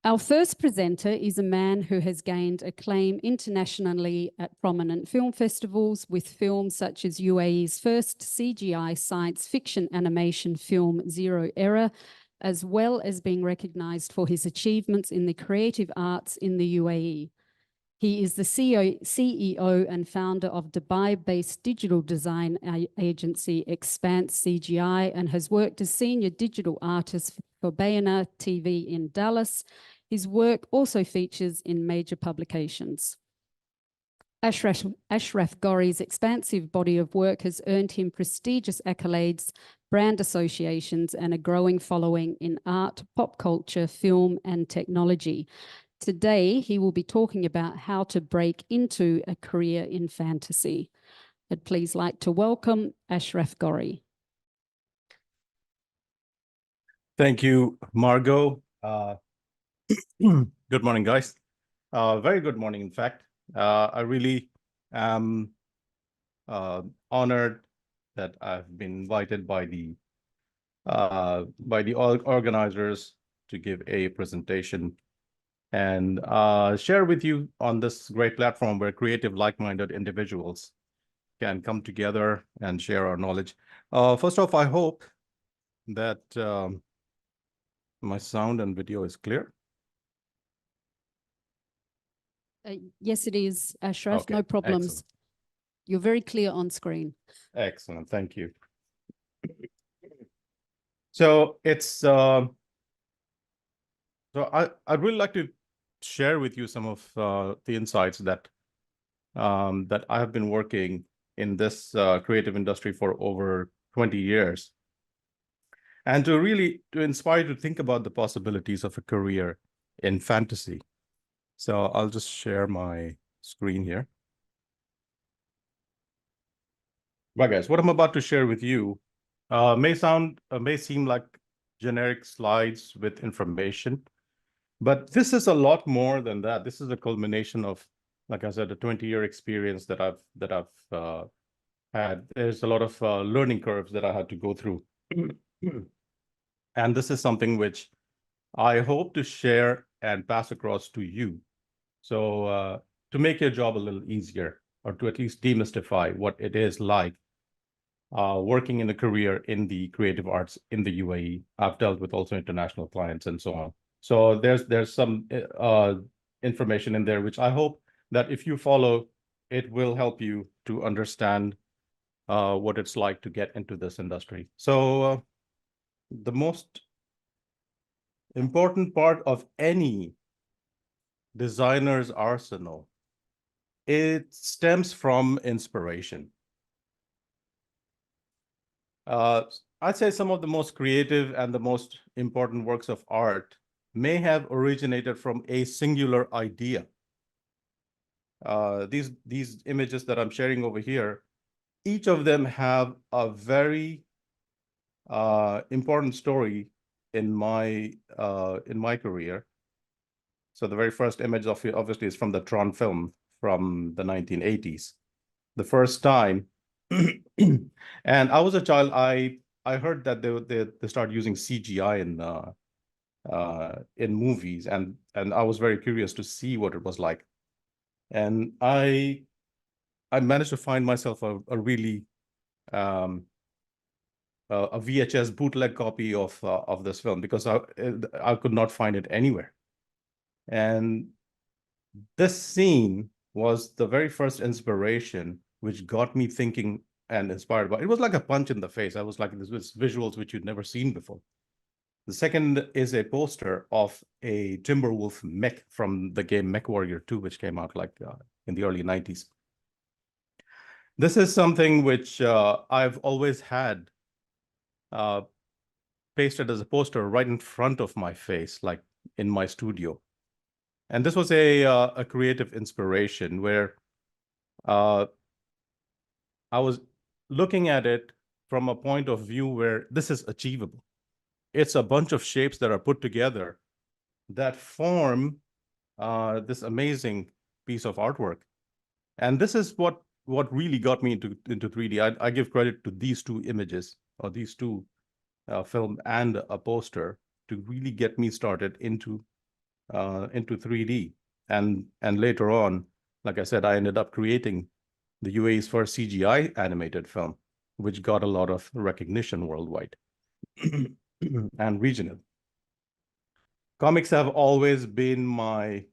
Our first presenter is a man who has gained acclaim internationally at prominent film festivals with films such as UAE's first CGI science fiction animation film, Xero Error, as well as being recognized for his achievements in the creative arts in the UAE. He is the CEO and founder of Dubai-based digital design agency Expanse CGI and has worked as senior digital artist for biannual TV in Dallas. His work also features in major publications. Ashraf Ghori's expansive body of work has earned him prestigious accolades, brand associations, and a growing following in art, pop culture, film, and technology. Today, he will be talking about how to break into a career in fantasy. I'd please like to welcome Ashraf Ghori. Thank you, Margot. Good morning, guys. Very good morning, in fact. I really am honored that I've been invited by the organizers to give a presentation and share with you on this great platform where creative, like-minded individuals can come together and share our knowledge. First off, I hope that my sound and video is clear. Yes, it is, Ashraf. Okay, no problems. excellent. You're very clear on screen. Excellent, thank you. So it's so I'd really like to share with you some of the insights that that I have been working in this creative industry for over 20 years, and to inspire you to think about the possibilities of a career in fantasy. So I'll just share my screen here. Right, guys, what I'm about to share with you may seem like generic slides with information, but this is a lot more than that. This is a culmination of, like I said, a 20-year experience that I've had. There's a lot of learning curves that I had to go through. And this is something which I hope to share and pass across to you. So to make your job a little easier, or to at least demystify what it is like working in a career in the creative arts in the UAE. I've dealt with also international clients and so on. So there's some information in there, which I hope that if you follow, it will help you to understand what it's like to get into this industry. So the most important part of any designer's arsenal, it stems from inspiration. I'd say some of the most creative and the most important works of art may have originated from a singular idea. These images that I'm sharing over here, each of them have a very important story in my career. So the very first image of it obviously is from the Tron film from the 1980s. The first time, and I was a child, I heard that they started using CGI in movies, and I was very curious to see what it was like. And I managed to find myself a really a VHS bootleg copy of this film, because I could not find it anywhere. And this scene was the very first inspiration which got me thinking and inspired by it. It was like a punch in the face. I was like, this was visuals which you'd never seen before. The second is a poster of a Timberwolf mech from the game MechWarrior 2, which came out like in the early 90s. This is something which I've always had pasted as a poster right in front of my face, like in my studio. And this was a creative inspiration where I was looking at it from a point of view where this is achievable. It's a bunch of shapes that are put together that form this amazing piece of artwork. And this is what really got me into 3D. I give credit to these two images, or these two film and a poster, to really get me started into into 3D. And later on, like I said, I ended up creating the UAE's first CGI animated film, which got a lot of recognition worldwide and regional. Comics have always been my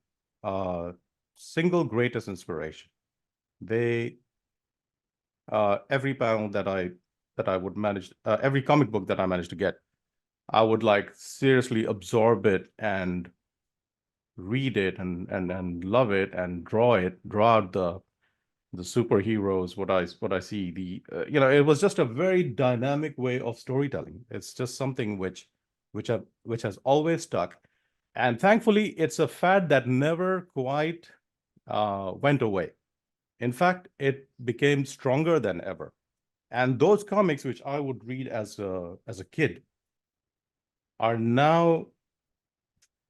single greatest inspiration. They every panel that I would manage, every comic book that I managed to get, I would like seriously absorb it and read it and love it and draw out the superheroes, what I see. You know, it was just a very dynamic way of storytelling. It's just something which has always stuck. And thankfully, it's a fad that never quite went away. In fact, it became stronger than ever. And those comics, which I would read as a kid, are now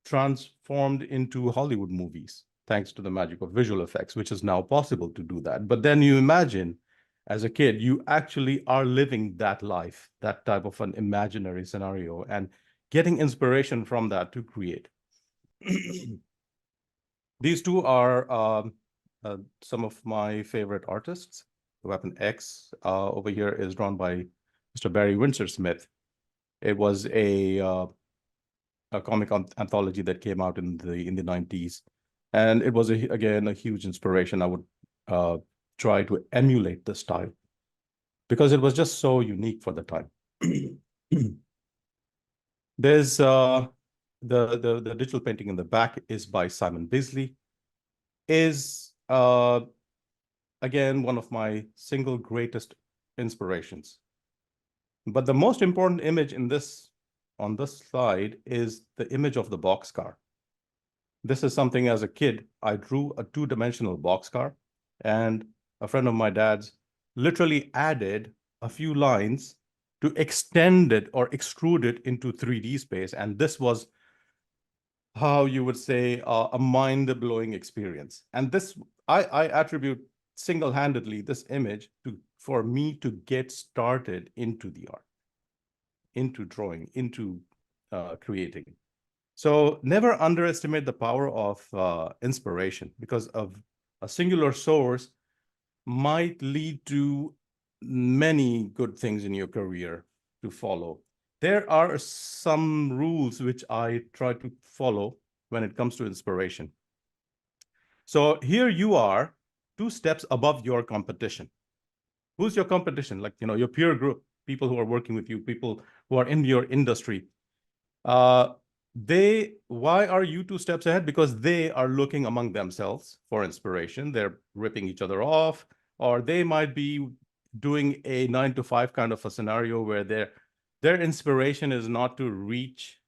transformed into Hollywood movies, thanks to the magic of visual effects, which is now possible to do that. But then you imagine, as a kid, you actually are living that life, that type of an imaginary scenario, and getting inspiration from that to create. These two are some of my favorite artists. Weapon X over here is drawn by Mr. Barry Windsor Smith. It was a comic anthology that came out in the 90s, and it was again a huge inspiration. I would try to emulate the style because it was just so unique for the time. There's the digital painting in the back is by Simon Bisley. Is again one of my single greatest inspirations. But the most important image on this slide is the image of the boxcar. This is something, as a kid, I drew a two-dimensional boxcar, and a friend of my dad's literally added a few lines to extend it or extrude it into 3D space. And this was, how you would say, a mind-blowing experience. And this, I attribute single-handedly this image for me to get started into the art, into drawing, into creating. So never underestimate the power of inspiration, because of a singular source might lead to many good things in your career to follow. There are some rules which I try to follow when it comes to inspiration. So here you are 2 steps above your competition. Who's your competition? Like, you know, your peer group, people who are working with you, people who are in your industry. Why are you 2 steps ahead? Because they are looking among themselves for inspiration. They're ripping each other off, or they might be doing a 9-to-5 kind of a scenario where their inspiration is not to reach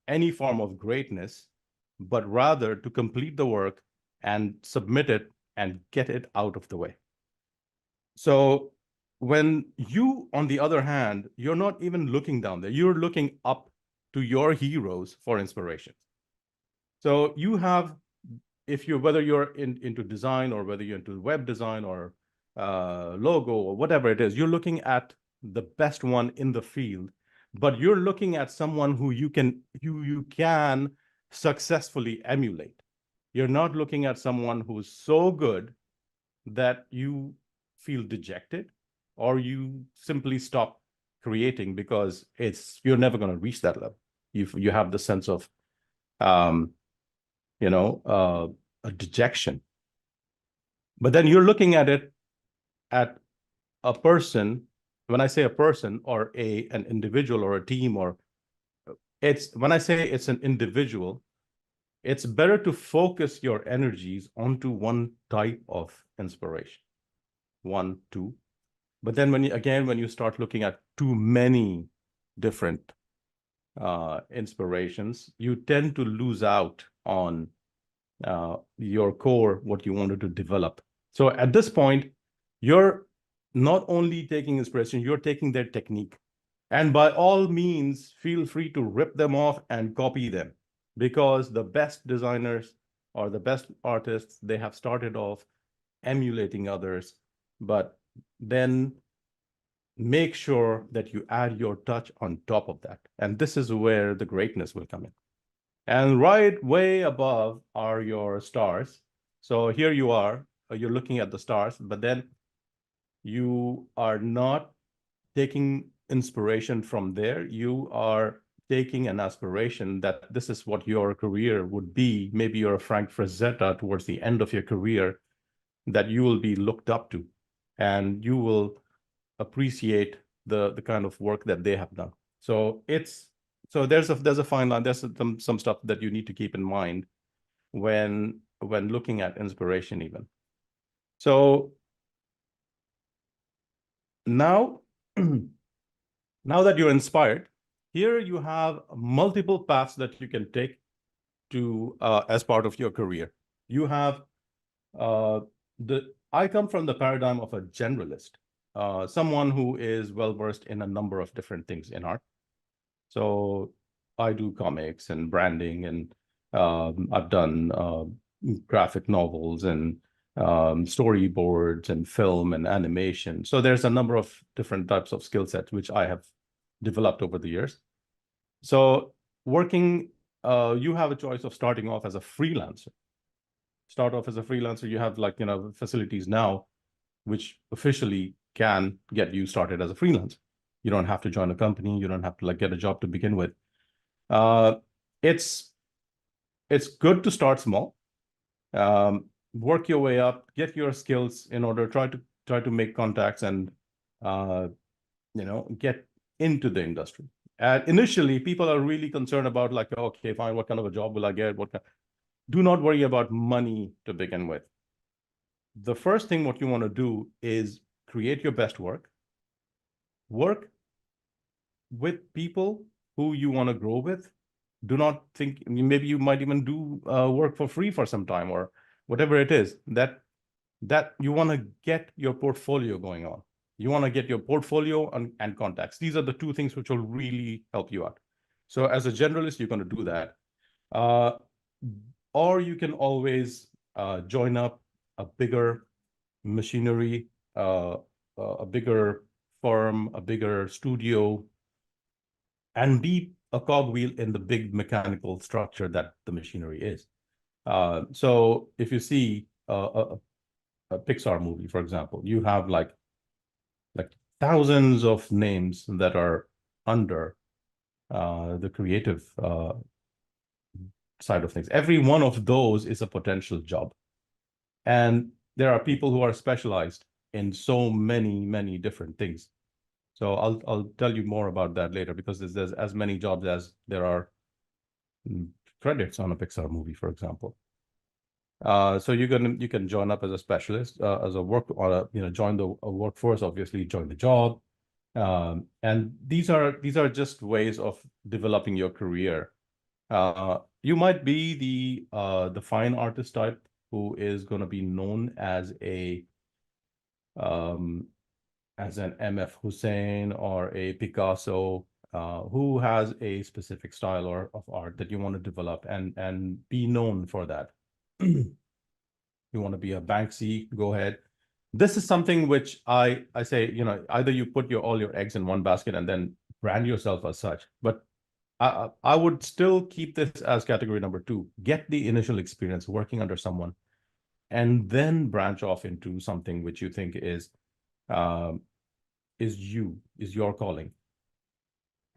any form of greatness, but rather to complete the work and submit it and get it out of the way. So when you, on the other hand, you're not even looking down there, you're looking up to your heroes for inspiration. So you have, whether you're into design, or whether you're into web design or logo or whatever it is, you're looking at the best one in the field, but you're looking at someone who you can successfully emulate. You're not looking at someone who's so good that you feel dejected, or you simply stop creating because you're never going to reach that level. You have the sense of a dejection. But then you're looking at it at a person. When I say a person, or an individual, or a team, or when I say it's an individual, it's better to focus your energies onto one type of inspiration. 1, 2. But then when you start looking at too many different inspirations, you tend to lose out on your core, what you wanted to develop. So at this point, you're not only taking inspiration, you're taking their technique. And by all means, feel free to rip them off and copy them, because the best designers or the best artists, they have started off emulating others, but then make sure that you add your touch on top of that. And this is where the greatness will come in. And right way above are your stars. So here you are, you're looking at the stars, but then you are not taking inspiration from there. You are taking an aspiration that this is what your career would be. Maybe you're a Frank Frazetta towards the end of your career, that you will be looked up to, and you will appreciate the kind of work that they have done. So there's a fine line. There's some stuff that you need to keep in mind when looking at inspiration even. So now now that you're inspired, here you have multiple paths that you can take to as part of your career. You have I come from the paradigm of a generalist, someone who is well versed in a number of different things in art. So I do comics and branding, and I've done graphic novels and storyboards and film and animation. So there's a number of different types of skill sets which I have developed over the years. So working, you have a choice of starting off as a freelancer. Start off as a freelancer. You have, like, facilities now which officially can get you started as a freelancer. You don't have to join a company. You don't have to get a job to begin with. It's good to start small, work your way up, get your skills in order, try to make contacts, and get into the industry. And initially, people are really concerned about, like, okay, fine, what kind of a job will I get? Do not worry about money to begin with. The first thing what you want to do is create your best work with people who you want to grow with. Do not think, maybe you might even do work for free for some time, or whatever it is, that you want to get your portfolio going on. You want to get your portfolio and contacts. These are the two things which will really help you out. So as a generalist, you're going to do that. Or you can always join up a bigger machinery, a bigger firm, a bigger studio, and be a cogwheel in the big mechanical structure that the machinery is. So if you see a Pixar movie, for example, you have like thousands of names that are under the creative side of things. Every one of those is a potential job. And there are people who are specialized in so many different things. So I'll tell you more about that later, because there's as many jobs as there are credits on a Pixar movie, for example. So you can join up as a specialist, as a work, or join the workforce. Obviously, join the job, and these are just ways of developing your career. You might be the fine artist type who is going to be known as an M.F. Hussein or a Picasso, who has a specific style of art that you want to develop and be known for that. You want to be a Banksy, go ahead. This is something which I say, either you put all your eggs in one basket and then brand yourself as such. But I would still keep this as category number 2. Get the initial experience working under someone, and then branch off into something which you think is your calling.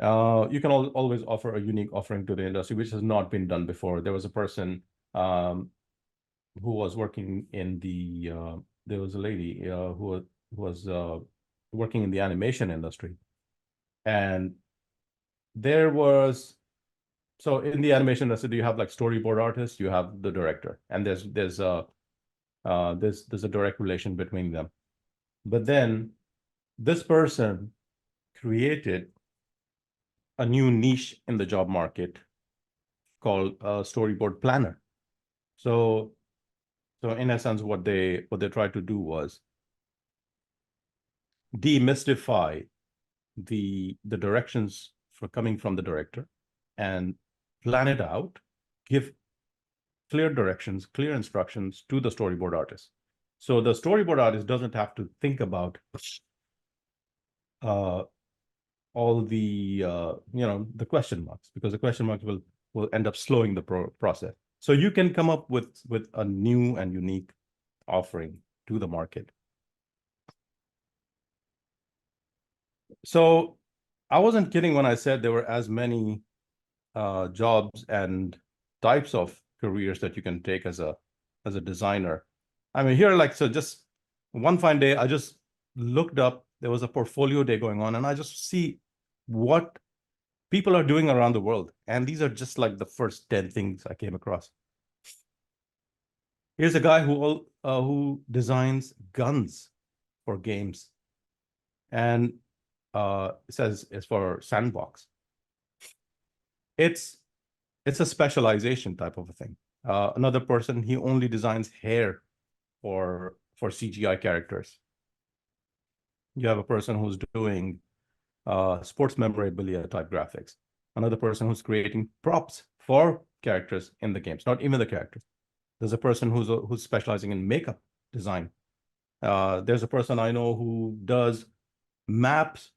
You can always offer a unique offering to the industry, which has not been done before. There was a person who was working in the there was a lady who was working in the animation industry, and there was, so in the animation industry, you have like storyboard artists, you have the director, and there's a direct relation between them. But then this person created a new niche in the job market called a storyboard planner. So in essence, what they tried to do was demystify the directions coming from the director and plan it out, give clear directions, clear instructions to the storyboard artist. So the storyboard artist doesn't have to think about all the the question marks, because the question marks will will end up slowing the process. So you can come up with a new and unique offering to the market. So I wasn't kidding when I said there were as many jobs and types of careers that you can take as a designer. I mean, here, like, so just one fine day, I just looked up, there was a portfolio day going on, and I just see what people are doing around the world. And these are just like the first 10 things I came across. Here's a guy who designs guns for games. And it says it's for sandbox. It's a specialization type of a thing. Another person, he only designs hair for CGI characters. You have a person who's doing sports memorabilia type graphics. Another person who's creating props for characters in the games, not even the characters. There's a person who's specializing in makeup design. There's a person I know who does maps,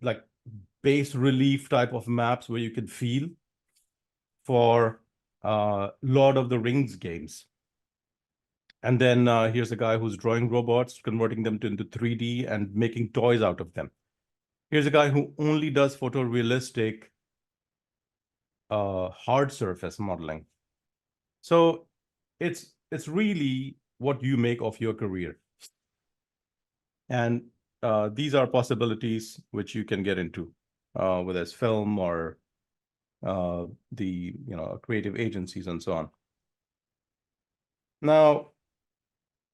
like base relief type of maps where you can feel for Lord of the Rings games. And then here's a guy who's drawing robots, converting them into 3D and making toys out of them. Here's a guy who only does photorealistic hard surface modeling. So it's really what you make of your career. And these are possibilities which you can get into, whether it's film or the creative agencies and so on. Now,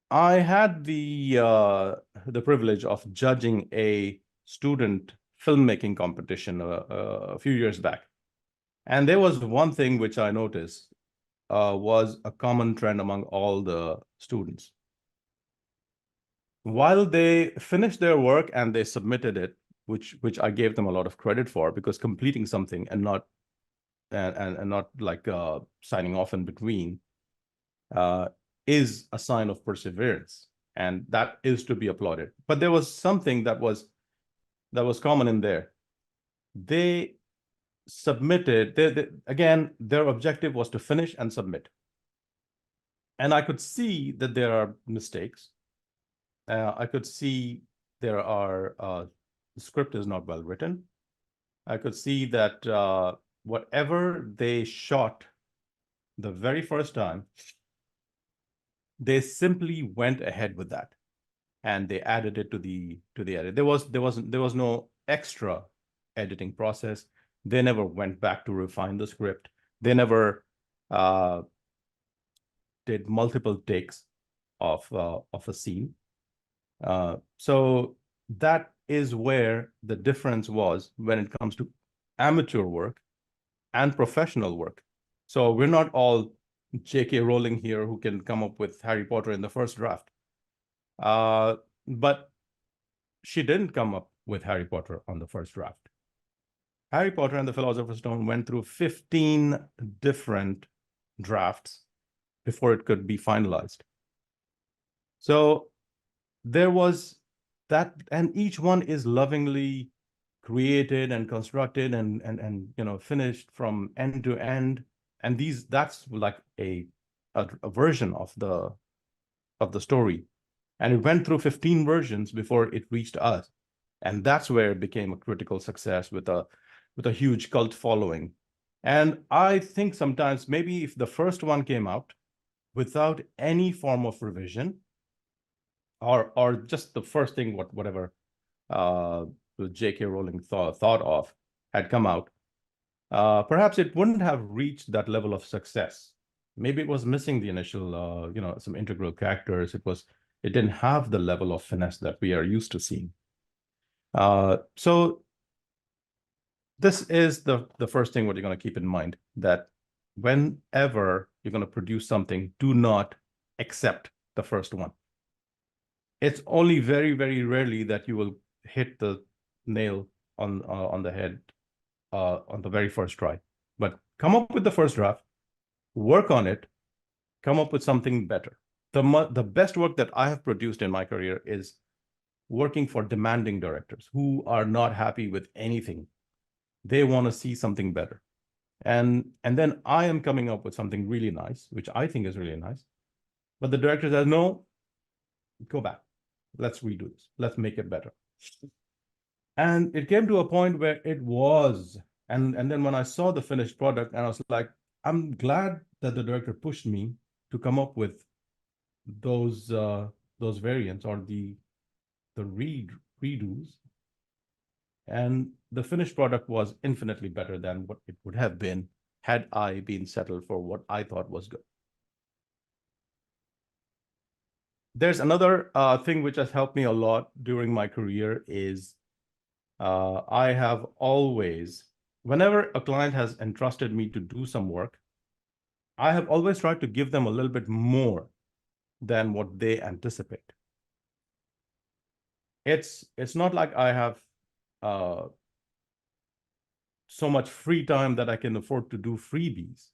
I had the privilege of judging a student filmmaking competition a few years back. And there was one thing which I noticed was a common trend among all the students. While they finished their work and they submitted it, which I gave them a lot of credit for, because completing something and not like signing off in between is a sign of perseverance, and that is to be applauded. But there was something that was common in there. They submitted, again, their objective was to finish and submit. And I could see that there are mistakes. I could see there are, the script is not well written. I could see that whatever they shot the very first time, they simply went ahead with that, and they added it to the edit. There was no extra editing process. They never went back to refine the script. They never did multiple takes of a scene. So that is where the difference was when it comes to amateur work and professional work. So we're not all J.K. Rowling here who can come up with Harry Potter in the first draft. But she didn't come up with Harry Potter on the first draft. Harry Potter and the Philosopher's Stone went through 15 different drafts before it could be finalized. So there was that, and each one is lovingly created and constructed and finished from end to end. And that's like a version of the story. And it went through 15 versions before it reached us. And that's where it became a critical success with a huge cult following. And I think sometimes maybe if the first one came out without any form of revision, or just the first thing whatever J.K. Rowling thought of had come out, perhaps it wouldn't have reached that level of success. Maybe it was missing the initial, some integral characters. It didn't have the level of finesse that we are used to seeing. So this is the first thing what you're going to keep in mind, that whenever you're going to produce something, do not accept the first one. It's only very, very rarely that you will hit the nail on the head on the very first try. But come up with the first draft, work on it, come up with something better. The best work that I have produced in my career is working for demanding directors who are not happy with anything. They want to see something better. And then I am coming up with something really nice, which I think is really nice. But the director says, no, go back. Let's redo this. Let's make it better. And it came to a point where it was. And then when I saw the finished product, and I was like, I'm glad that the director pushed me to come up with those variants or the redos. And the finished product was infinitely better than what it would have been had I been settled for what I thought was good. There's another thing which has helped me a lot during my career is I have always, whenever a client has entrusted me to do some work, I have always tried to give them a little bit more than what they anticipate. It's not like I have so much free time that I can afford to do freebies.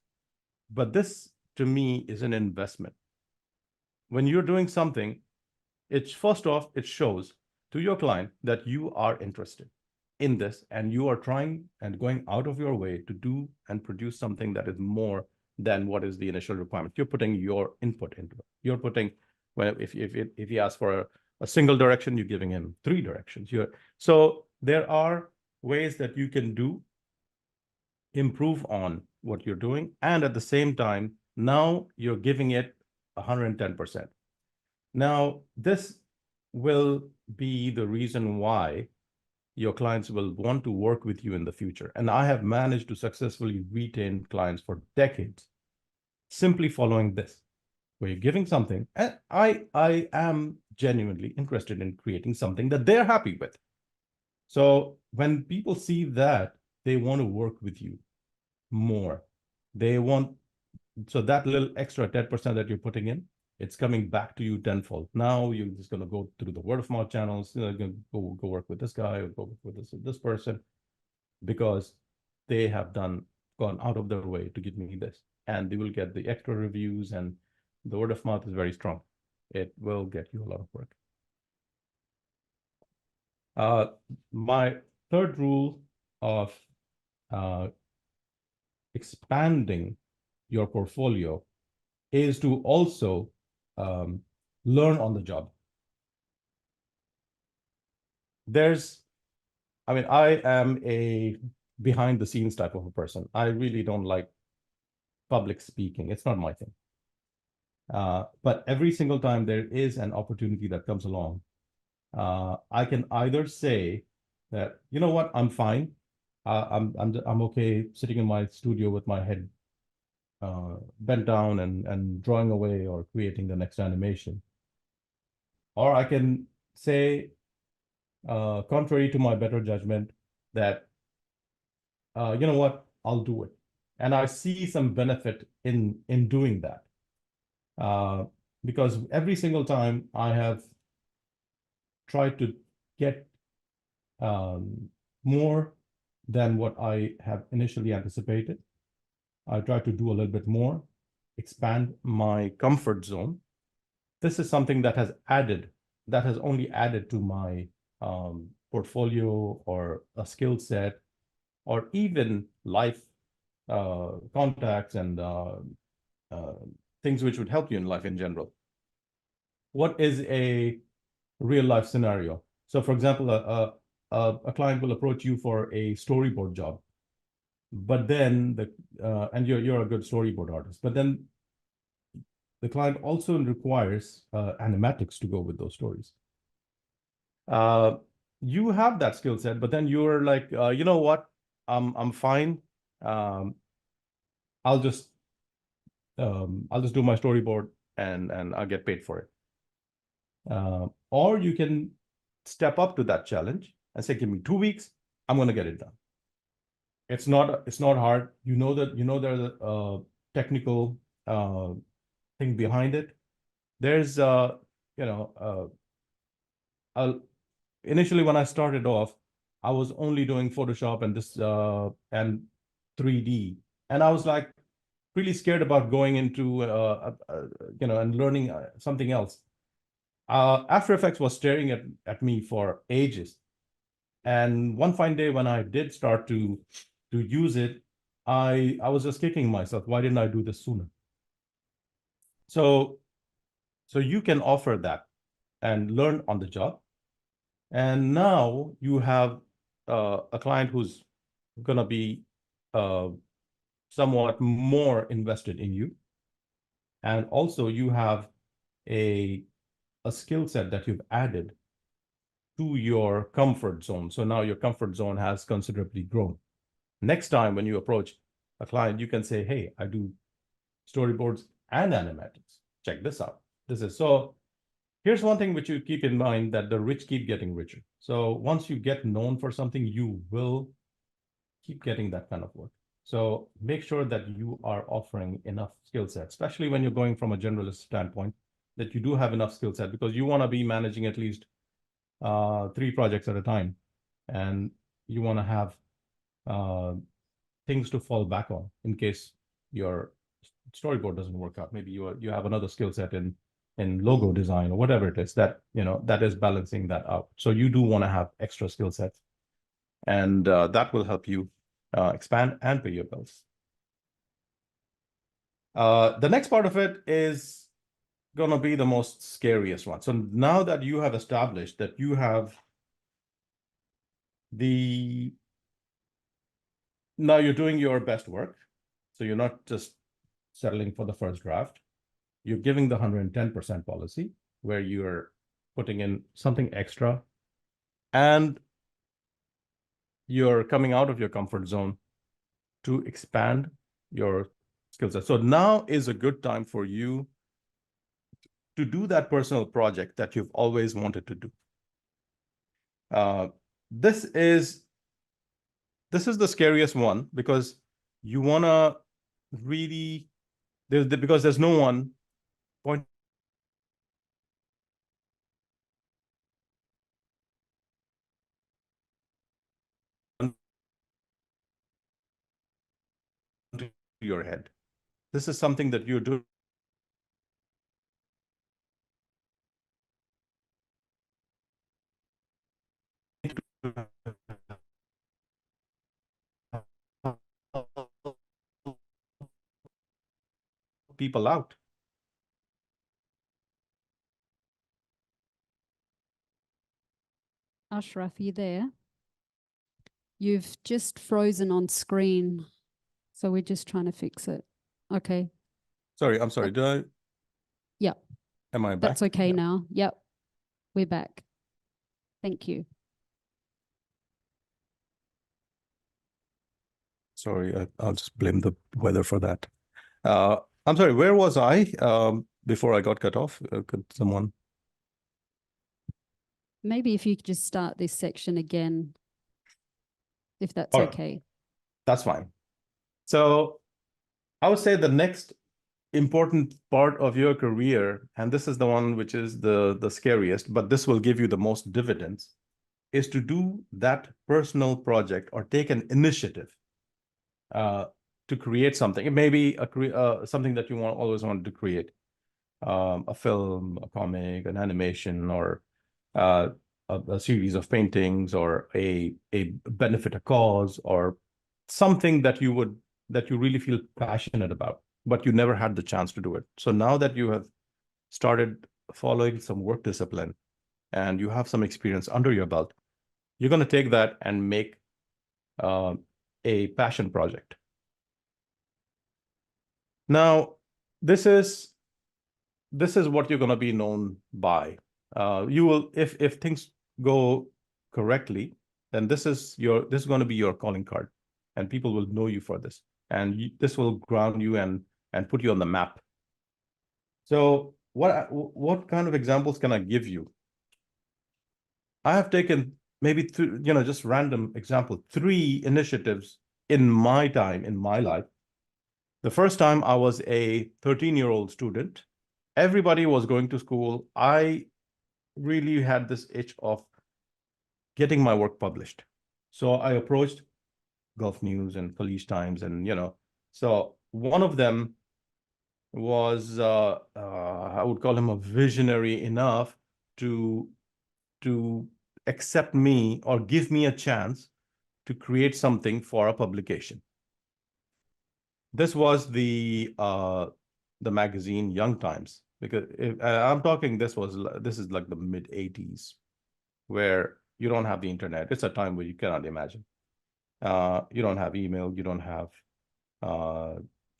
But this, to me, is an investment. When you're doing something, it's first off, it shows to your client that you are interested in this and you are trying and going out of your way to do and produce something that is more than what is the initial requirement. You're putting your input into it. You're putting, well, if he asks for a single direction, you're giving him 3 directions. So there are ways that you can improve on what you're doing, and at the same time, now you're giving it 110%. Now, this will be the reason why your clients will want to work with you in the future. And I have managed to successfully retain clients for decades, simply following this, where you're giving something, and I am genuinely interested in creating something that they're happy with. So when people see that, they want to work with you more. So that little extra 10% that you're putting in, it's coming back to you tenfold. Now you're just going to go through the word of mouth channels, go work with this guy or go work with this person, because they have gone out of their way to give me this. And they will get the extra reviews, and the word of mouth is very strong. It will get you a lot of work. My third rule of expanding your portfolio is to also learn on the job. I am a behind the scenes type of a person. I really don't like public speaking. It's not my thing. But every single time there is an opportunity that comes along, I can either say that, you know what, I'm fine. I'm okay sitting in my studio with my head bent down and drawing away or creating the next animation. Or I can say, contrary to my better judgment, that, you know what, I'll do it. And I see some benefit in doing that. Because every single time I have tried to get more than what I have initially anticipated, I try to do a little bit more, expand my comfort zone. This is something that has only added to my portfolio or a skill set, or even life contacts and things which would help you in life in general. What is a real life scenario? So for example, a client will approach you for a storyboard job, but then and you're a good storyboard artist, but then the client also requires animatics to go with those stories. You have that skill set, but then you're like, you know what, I'm fine. I'll just do my storyboard and I'll get paid for it. Or you can step up to that challenge and say, give me 2 weeks, I'm going to get it done. It's not hard. You know there's a technical thing behind it. There's initially when I started off, I was only doing Photoshop and this and 3D, and I was like really scared about going into and learning something else. After Effects was staring at me for ages, and one fine day when I did start to use it, I was just kicking myself. Why didn't I do this sooner? So you can offer that and learn on the job. And now you have a client who's going to be somewhat more invested in you. And also you have a skill set that you've added to your comfort zone. So now your comfort zone has considerably grown. Next time when you approach a client, you can say, hey, I do storyboards and animatics. Check this out. So here's one thing which you keep in mind, that the rich keep getting richer. So once you get known for something, you will keep getting that kind of work. So make sure that you are offering enough skill set, especially when you're going from a generalist standpoint, that you do have enough skill set, because you want to be managing at least 3 projects at a time. And you want to have things to fall back on in case your storyboard doesn't work out. Maybe you have another skill set in logo design or whatever it is that, that is balancing that out. So you do want to have extra skill sets, and that will help you expand and pay your bills. The next part of it is going to be the most scariest one. So now that you have established that you have now you're doing your best work. So you're not just settling for the first draft. You're giving the 110% policy, where you're putting in something extra, and you're coming out of your comfort zone to expand your skill set. So now is a good time for you to do that personal project that you've always wanted to do. This is the scariest one, because you want to really, because there's no one point to your head. This is something that you're doing people out. Ashraf, you there? You've just frozen on screen, so we're just trying to fix it. Okay. Sorry, I'm sorry. Did I? Yeah. Am I back? That's okay Yeah. now. Yep. We're back. Thank you. Sorry, I'll just blame the weather for that. I'm sorry, where was I before I got cut off? Could someone? Maybe if you could just start this section again, if that's All right. okay. That's fine. So I would say the next important part of your career, and this is the one which is the scariest, but this will give you the most dividends, is to do that personal project or take an initiative to create something. It may be something that you always wanted to create, a film, a comic, an animation, or a series of paintings, or a benefit a cause, or something that you really feel passionate about, but you never had the chance to do it. So now that you have started following some work discipline and you have some experience under your belt, you're going to take that and make a passion project. Now, this is what you're going to be known by. You will, if things go correctly, then this is going to be your calling card, and people will know you for this, and this will ground you and put you on the map. So what kind of examples can I give you? I have taken maybe just random example, 3 initiatives in my time, in my life. The first time I was a 13-year-old student, everybody was going to school. I really had this itch of getting my work published. So I approached Gulf News and Police Times, and so one of them was I would call him a visionary enough to accept me or give me a chance to create something for a publication. This was the magazine Young Times, because I'm talking, this is like the mid 80s, where you don't have the internet. It's a time where you cannot imagine. You don't have email, you don't have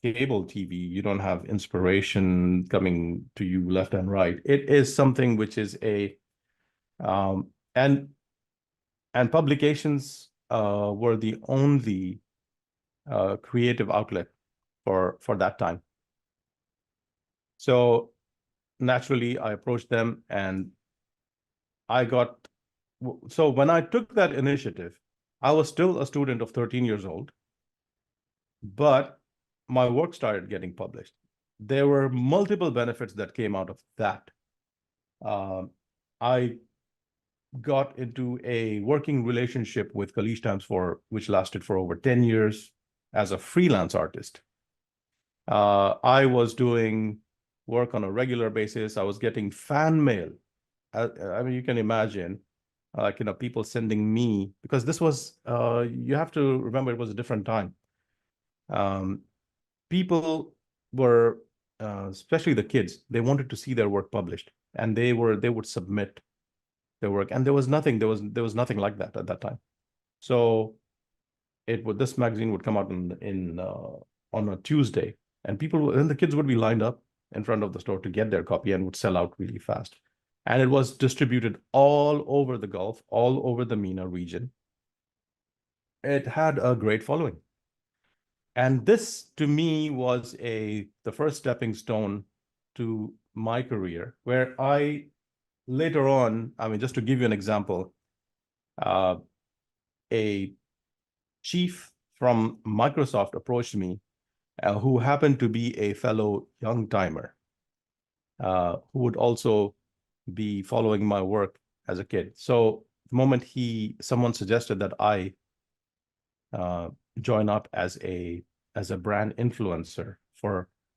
cable TV, you don't have inspiration coming to you left and right. It is something which is a and publications were the only creative outlet for that time. So naturally, I approached them, and so when I took that initiative, I was still a student of 13 years old, but my work started getting published. There were multiple benefits that came out of that. I got into a working relationship with Kalish Times which lasted for over 10 years as a freelance artist. I was doing work on a regular basis. I was getting fan mail. I mean, you can imagine, people sending me, because this was, you have to remember, it was a different time. People were, especially the kids, they wanted to see their work published, and they would submit their work, and there was nothing like that at that time. So this magazine would come out on a Tuesday, and the kids would be lined up in front of the store to get their copy, and would sell out really fast. And it was distributed all over the Gulf, all over the MENA region. It had a great following. And this, to me, was the first stepping stone to my career, where I later on, I mean, just to give you an example, a chief from Microsoft approached me, who happened to be a fellow young timer, who would also be following my work as a kid. So the moment someone suggested that I join up as a brand influencer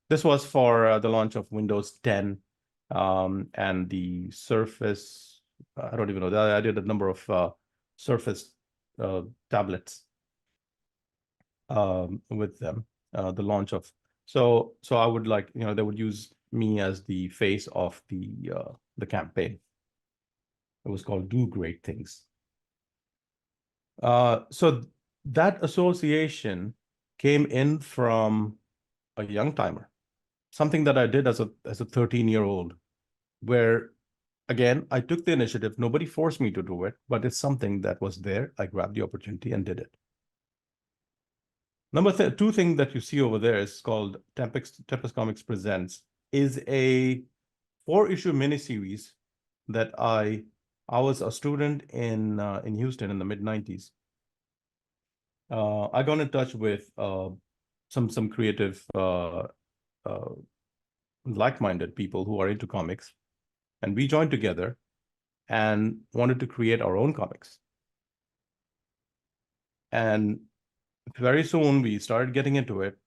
this was for the launch of Windows 10 and the Surface. I don't even know. I did a number of Surface tablets with them. The launch of so I would they would use me as the face of the campaign. It was called Do Great Things. So that association came in from a young timer, something that I did as a 13-year-old, where, again, I took the initiative. Nobody forced me to do it, but it's something that was there. I grabbed the opportunity and did it. Number two thing that you see over there is called Tempest Comics Presents, is a 4-issue miniseries that I was a student in Houston in the mid-90s. I got in touch with some creative, like-minded people who are into comics, and we joined together and wanted to create our own comics. And very soon we started getting into it.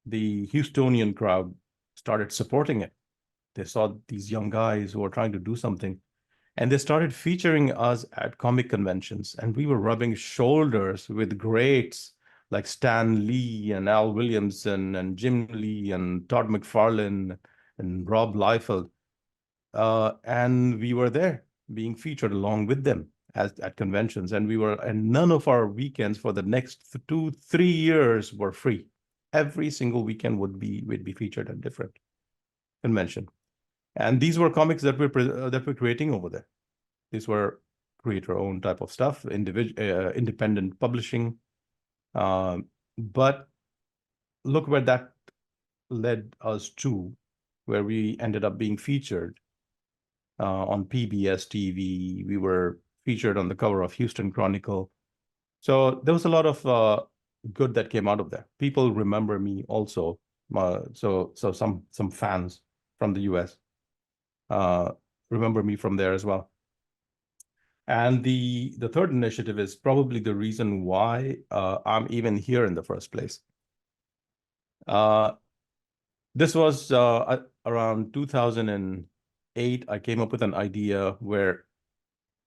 The Houstonian crowd started supporting it. They saw these young guys who were trying to do something, and they started featuring us at comic conventions, and we were rubbing shoulders with greats like Stan Lee and Al Williamson and Jim Lee and Todd McFarlane and Rob Liefeld. And we were there being featured along with them at conventions. And none of our weekends for the next 2-3 years were free. Every single weekend we'd be featured at different convention. And these were comics that we're creating over there. These were creator-owned type of stuff, independent publishing. But look where that led us to, where we ended up being featured on PBS TV. We were featured on the cover of Houston Chronicle. So there was a lot of good that came out of there. People remember me also. So some fans from the US remember me from there as well. And the third initiative is probably the reason why I'm even here in the first place. This was around 2008. I came up with an idea where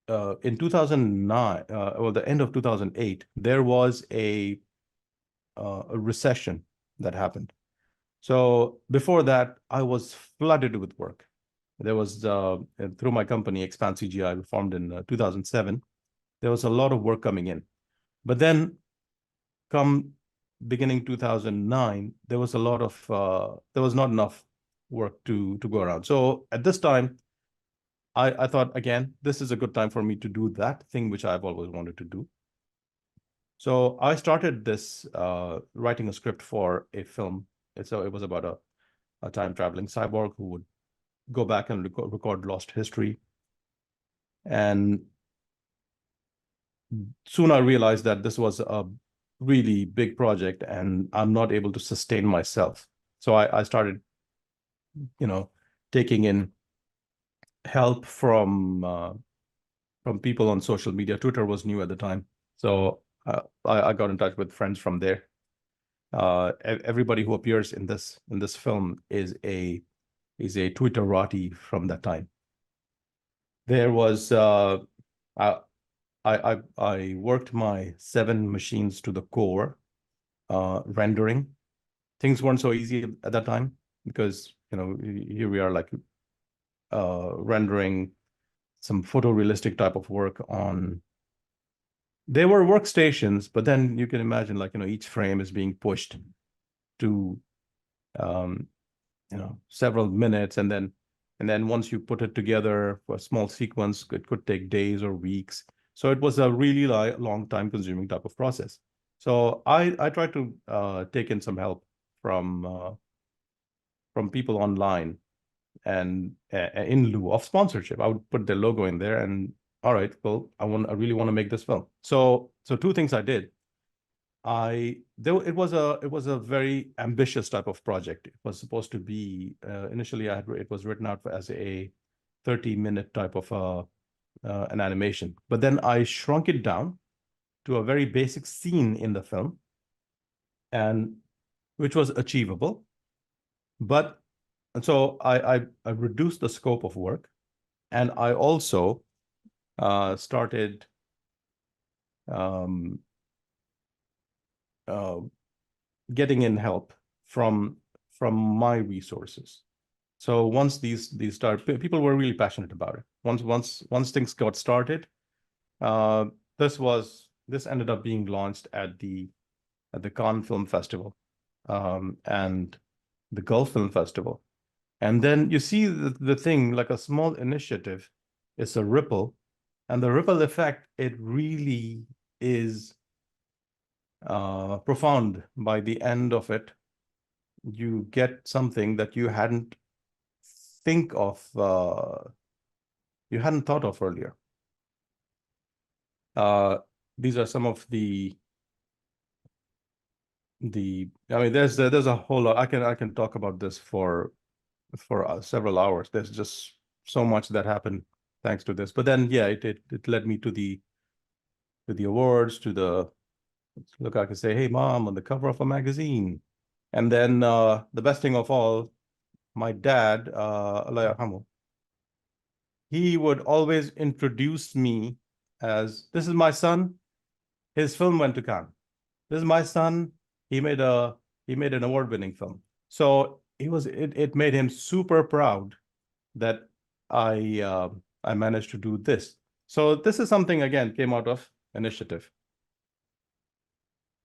in 2009, or the end of 2008, there was a recession that happened. So before that, I was flooded with work. There was, through my company, Expand CGI, formed in 2007, there was a lot of work coming in. But then come beginning 2009, there was a lot of, there was not enough work to go around. So at this time, I thought, again, this is a good time for me to do that thing which I've always wanted to do. So I started this writing a script for a film. So it was about a time-traveling cyborg who would go back and record lost history. And soon I realized that this was a really big project and I'm not able to sustain myself. So I started, taking in help from people on social media. Twitter was new at the time. So I got in touch with friends from there. Everybody who appears in this film is a Twitterati from that time. There was I worked my 7 machines to the core, rendering. Things weren't so easy at that time because here we are like rendering some photorealistic type of work on. There were workstations, but then you can imagine like each frame is being pushed to several minutes, and then once you put it together for a small sequence, it could take days or weeks. So it was a really long time consuming type of process. So I tried to take in some help from people online, and in lieu of sponsorship, I would put their logo in there and all right, well, I really want to make this film. So 2 things I did. It was a very ambitious type of project. It was supposed to be initially it was written out as a 30-minute type of an animation, but then I shrunk it down to a very basic scene in the film, and which was achievable. And so I reduced the scope of work, and I also started getting in help from my resources. So once these started, people were really passionate about it. Once things got started, this ended up being launched at the Cannes Film Festival and the Gulf Film Festival. And then you see the thing, like a small initiative, it's a ripple, and the ripple effect, it really is profound. By the end of it, you get something that you hadn't thought of earlier. These are some of the I mean, there's a whole lot. I can talk about this for several hours. There's just so much that happened thanks to this. But then, yeah, it led me to the awards, to the look. I could say, "Hey, mom," on the cover of a magazine. And then the best thing of all, my dad, Allah yarhamu, he would always introduce me as, "This is my son. His film went to Cannes. This is my son. He made an award-winning film." So it made him super proud that I managed to do this. So this is something, again, came out of initiative.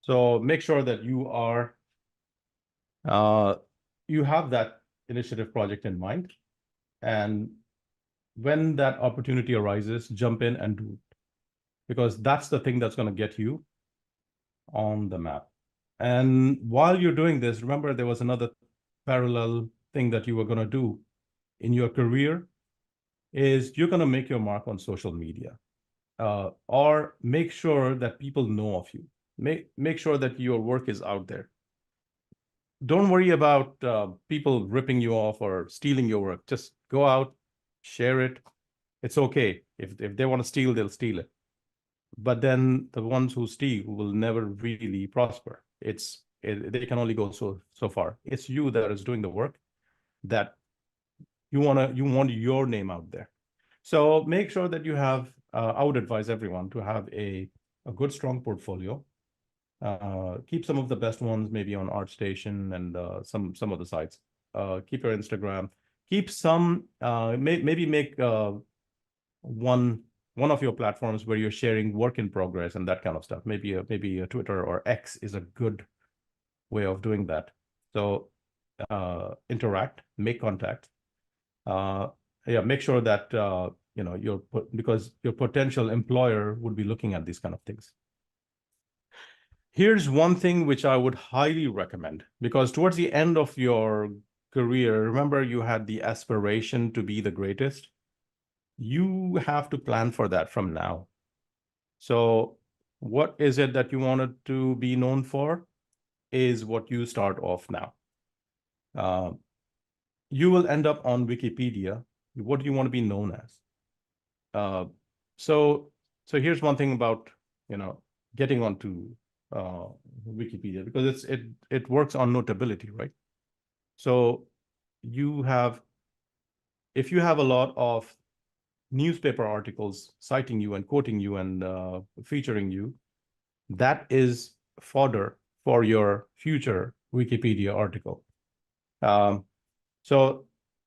So make sure that you have that initiative project in mind, and when that opportunity arises, jump in and do it, because that's the thing that's going to get you on the map. And while you're doing this, remember there was another parallel thing that you were going to do in your career, is you're going to make your mark on social media, or make sure that people know of you. Make sure that your work is out there. Don't worry about people ripping you off or stealing your work. Just go out, share it. It's okay. If they want to steal, they'll steal it. But then the ones who steal will never really prosper. They can only go so far. It's you that is doing the work, that you want your name out there. So make sure that you have, I would advise everyone to have a good, strong portfolio. Keep some of the best ones maybe on ArtStation and some of the sites. Keep your Instagram. Keep some, maybe make one of your platforms where you're sharing work in progress and that kind of stuff. Maybe a Twitter or X is a good way of doing that. So interact, make contact. Yeah, make sure that you know, because your potential employer would be looking at these kind of things. Here's one thing which I would highly recommend, because towards the end of your career, remember you had the aspiration to be the greatest. You have to plan for that from now. So what is it that you wanted to be known for is what you start off now. You will end up on Wikipedia. What do you want to be known as? So here's one thing about, you know, getting onto Wikipedia, because it works on notability, right? So if you have a lot of newspaper articles citing you and quoting you and featuring you, that is fodder for your future Wikipedia article. So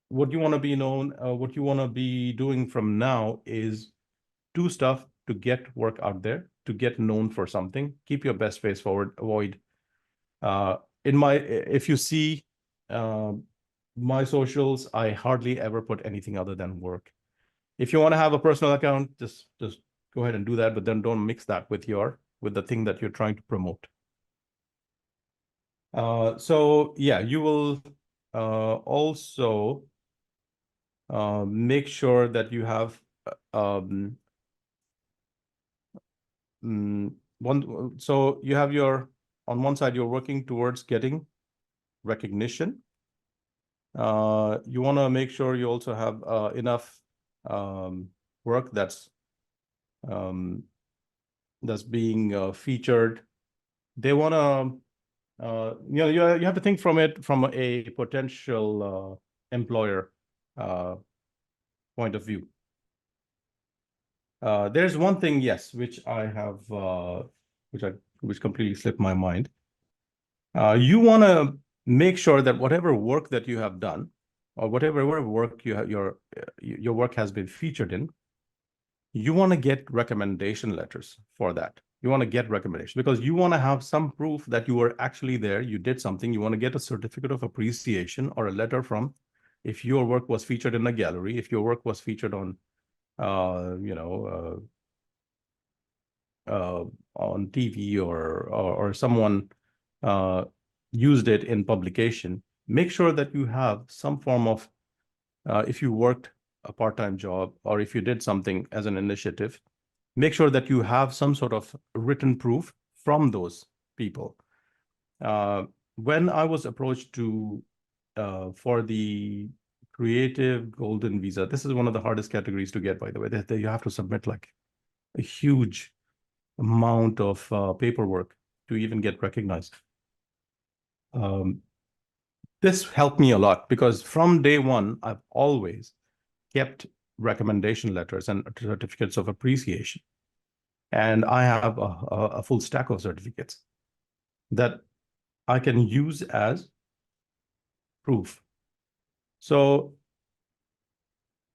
what you want to be known, what you want to be doing from now is do stuff to get work out there, to get known for something. Keep your best face forward. Avoid if you see my socials, I hardly ever put anything other than work. If you want to have a personal account, just go ahead and do that, but then don't mix that with the thing that you're trying to promote. So yeah, you will also make sure that you have so you have on one side, you're working towards getting recognition. You want to make sure you also have enough work that's being featured. They want to, you know, you have to think from a potential employer point of view. There's one thing, yes, which I have, which completely slipped my mind. You want to make sure that whatever work that you have done, or whatever work you have, your work has been featured in, you want to get recommendation letters for that. You want to get recommendations because you want to have some proof that you were actually there, you did something. You want to get a certificate of appreciation or a letter from, if your work was featured in a gallery, if your work was featured on, you know, on TV or someone used it in publication. Make sure that you have some form of, if you worked a part-time job or if you did something as an initiative, make sure that you have some sort of written proof from those people. When I was approached for the Creative Golden Visa, this is one of the hardest categories to get, by the way. You have to submit like a huge amount of paperwork to even get recognized. This helped me a lot because from day one, I've always kept recommendation letters and certificates of appreciation. And I have a full stack of certificates that I can use as proof. So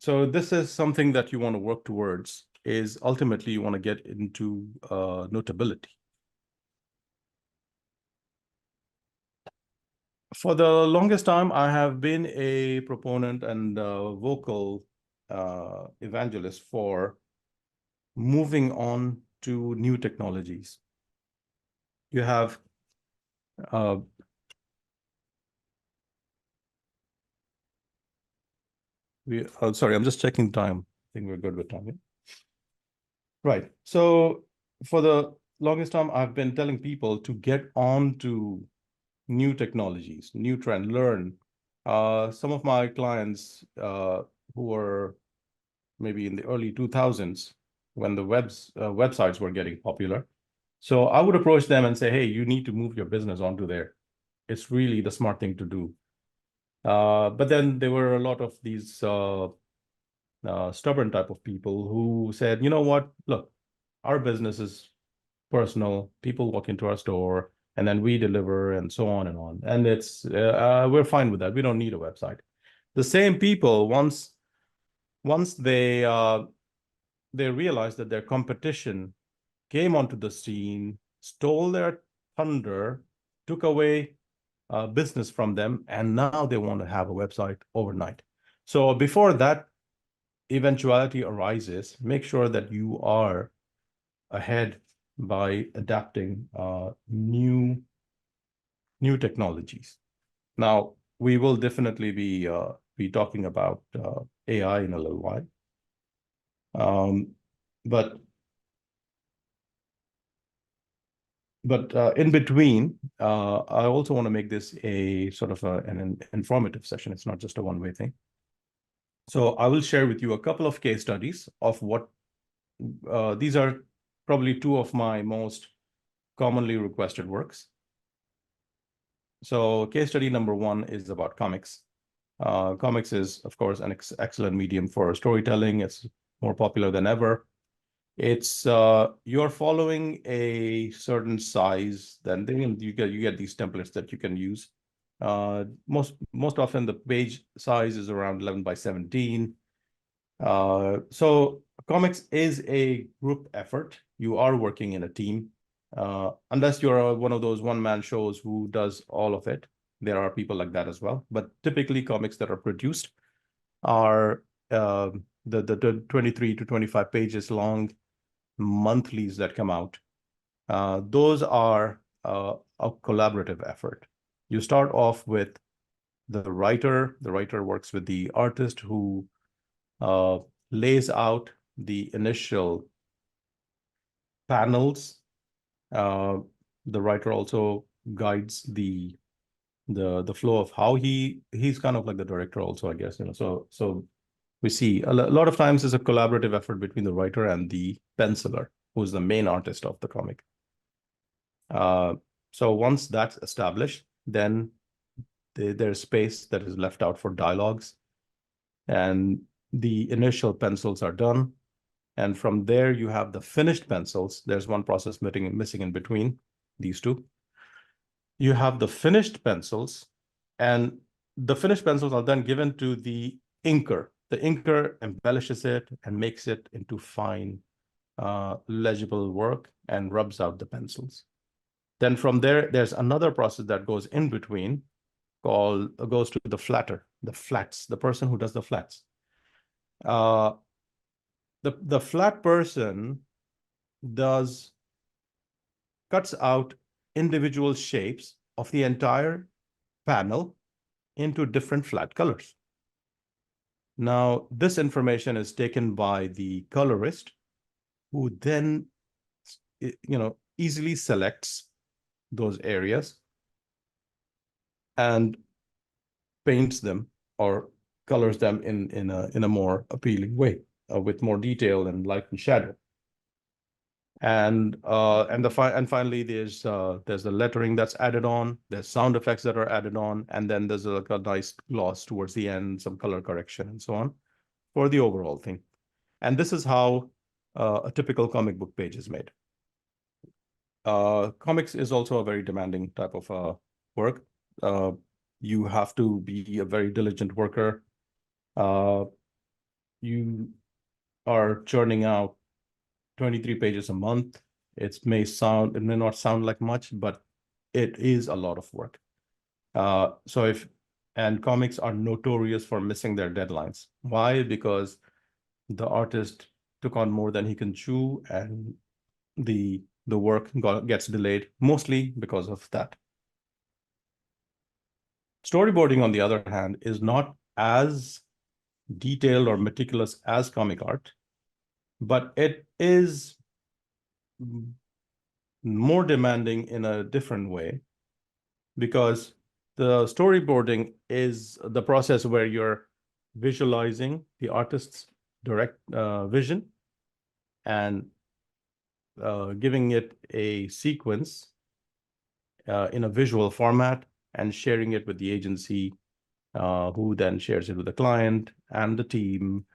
this is something that you want to work towards, is ultimately you want to get into notability. For the longest time, I have been a proponent and vocal evangelist for moving on to new technologies. You have sorry, I'm just checking time. I think we're good with time. Yeah? Right. So for the longest time, I've been telling people to get on to new technologies, new trend, learn. Some of my clients who were maybe in the early 2000s, when the websites were getting popular. So I would approach them and say, hey, you need to move your business onto there. It's really the smart thing to do. But then there were a lot of these stubborn type of people who said, you know what, look, our business is personal. People walk into our store and then we deliver and so on and on. And it's we're fine with that. We don't need a website. The same people, once they realized that their competition came onto the scene, stole their thunder, took away business from them, and now they want to have a website overnight. So before that eventuality arises, make sure that you are ahead by adapting new technologies. Now, we will definitely be talking about AI in a little while. But in between, I also want to make this a sort of an informative session. It's not just a one-way thing. So I will share with you a couple of case studies of what these are probably two of my most commonly requested works. So case study number one is about comics. Comics is, of course, an excellent medium for storytelling. It's more popular than ever. It's you're following a certain size, then you get these templates that you can use. Most often the page size is around 11 by 17. So comics is a group effort. You are working in a team, unless you're one of those one-man shows who does all of it. There are people like that as well. But typically comics that are produced are the 23 to 25 pages long monthlies that come out. Those are a collaborative effort. You start off with the writer. The writer works with the artist who lays out the initial panels. The writer also guides the flow of how he's kind of like the director also, I guess, so we see a lot of times it's a collaborative effort between the writer and the penciler, who's the main artist of the comic. So once that's established, then there's space that is left out for dialogues, and the initial pencils are done. And from there, you have the finished pencils. There's one process missing in between these two. You have the finished pencils, and the finished pencils are then given to the inker. The inker embellishes it and makes it into fine, legible work and rubs out the pencils. Then from there, there's another process that goes in between goes to the flats, the person who does the flats. The flat person cuts out individual shapes of the entire panel into different flat colors. Now, this information is taken by the colorist, who then, easily selects those areas and paints them or colors them in a more appealing way, with more detail and light and shadow. And finally, there's the lettering that's added on. There's sound effects that are added on, and then there's a nice gloss towards the end, some color correction, and so on, for the overall thing. And this is how a typical comic book page is made. Comics is also a very demanding type of work. You have to be a very diligent worker. You are churning out 23 pages a month. It may not sound like much, but it is a lot of work. And comics are notorious for missing their deadlines. Why? Because the artist took on more than he can chew, and the work gets delayed, mostly because of that. Storyboarding, on the other hand, is not as detailed or meticulous as comic art, but it is more demanding in a different way, because the storyboarding is the process where you're visualizing the artist's direct vision and giving it a sequence in a visual format and sharing it with the agency, who then shares it with the client and the team,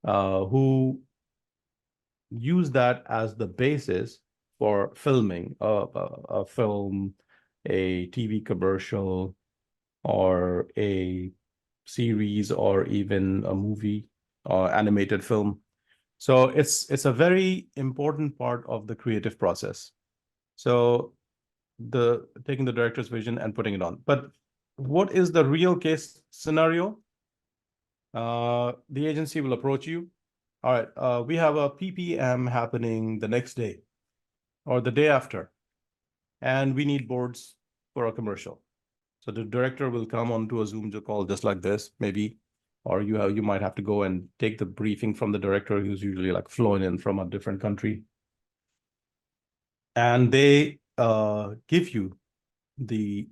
who use that as the basis for filming a film, a TV commercial, or a series, or even a movie or animated film. So it's a very important part of the creative process. So taking the director's vision and putting it on. But what is the real case scenario? The agency will approach you. All right, we have a PPM happening the next day or the day after, and we need boards for a commercial. So the director will come onto a Zoom call just like this, maybe, or you might have to go and take the briefing from the director, who's usually like flown in from a different country. And they give you the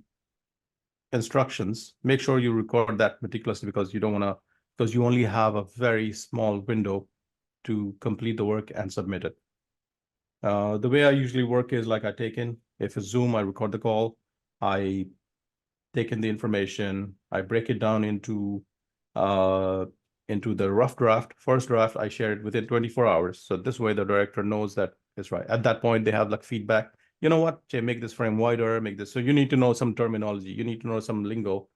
instructions. Make sure you record that meticulously, because because you only have a very small window to complete the work and submit it. The way I usually work is like if it's Zoom, I record the call, I take in the information, I break it down into the rough draft. First draft, I share it within 24 hours. So this way the director knows that it's right. At that point, they have like feedback. You know what, Jay, make this frame wider, make this. So you need to know some terminology. You need to know some lingo,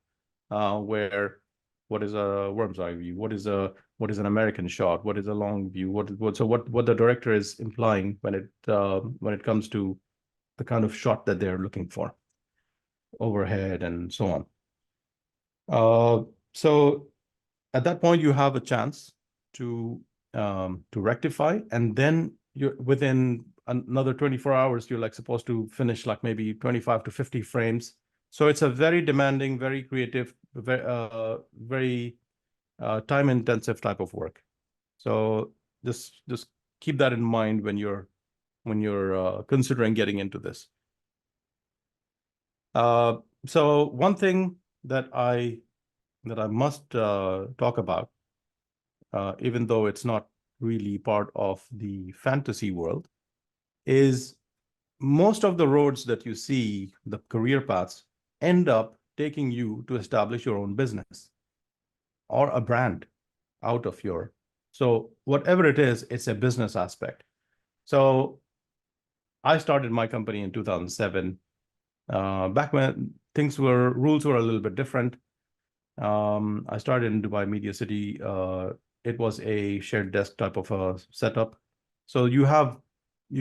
what is a worm's eye view? What is an American shot? What is a long view? What the director is implying when it comes to the kind of shot that they're looking for, overhead and so on. So at that point, you have a chance to rectify, and then you're within another 24 hours, you're like supposed to finish like maybe 25 to 50 frames. So it's a very demanding, very creative, very time-intensive type of work. So just keep that in mind when you're considering getting into this. So one thing that I must talk about, even though it's not really part of the fantasy world, is most of the roads that you see, the career paths, end up taking you to establish your own business or a brand out of so whatever it is, it's a business aspect. So I started my company in 2007, back when rules were a little bit different. I started in Dubai Media City. It was a shared desk type of a setup. So you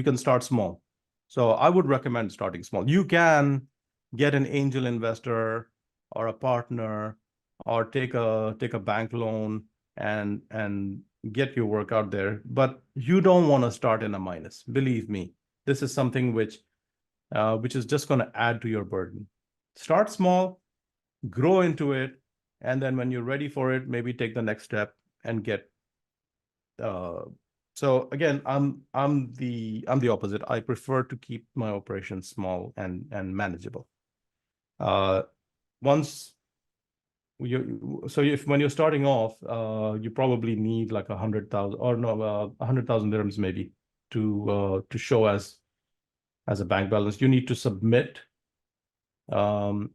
can start small. So I would recommend starting small. You can get an angel investor or a partner, or take a bank loan and get your work out there. But you don't want to start in a minus. Believe me, this is something which is just going to add to your burden. Start small, grow into it, and then when you're ready for it, maybe take the next step and get. So again, I'm the opposite. I prefer to keep my operations small and manageable. When you're starting off, you probably need like 100,000 or no, 100,000 dirhams maybe to show as a bank balance. You need to submit a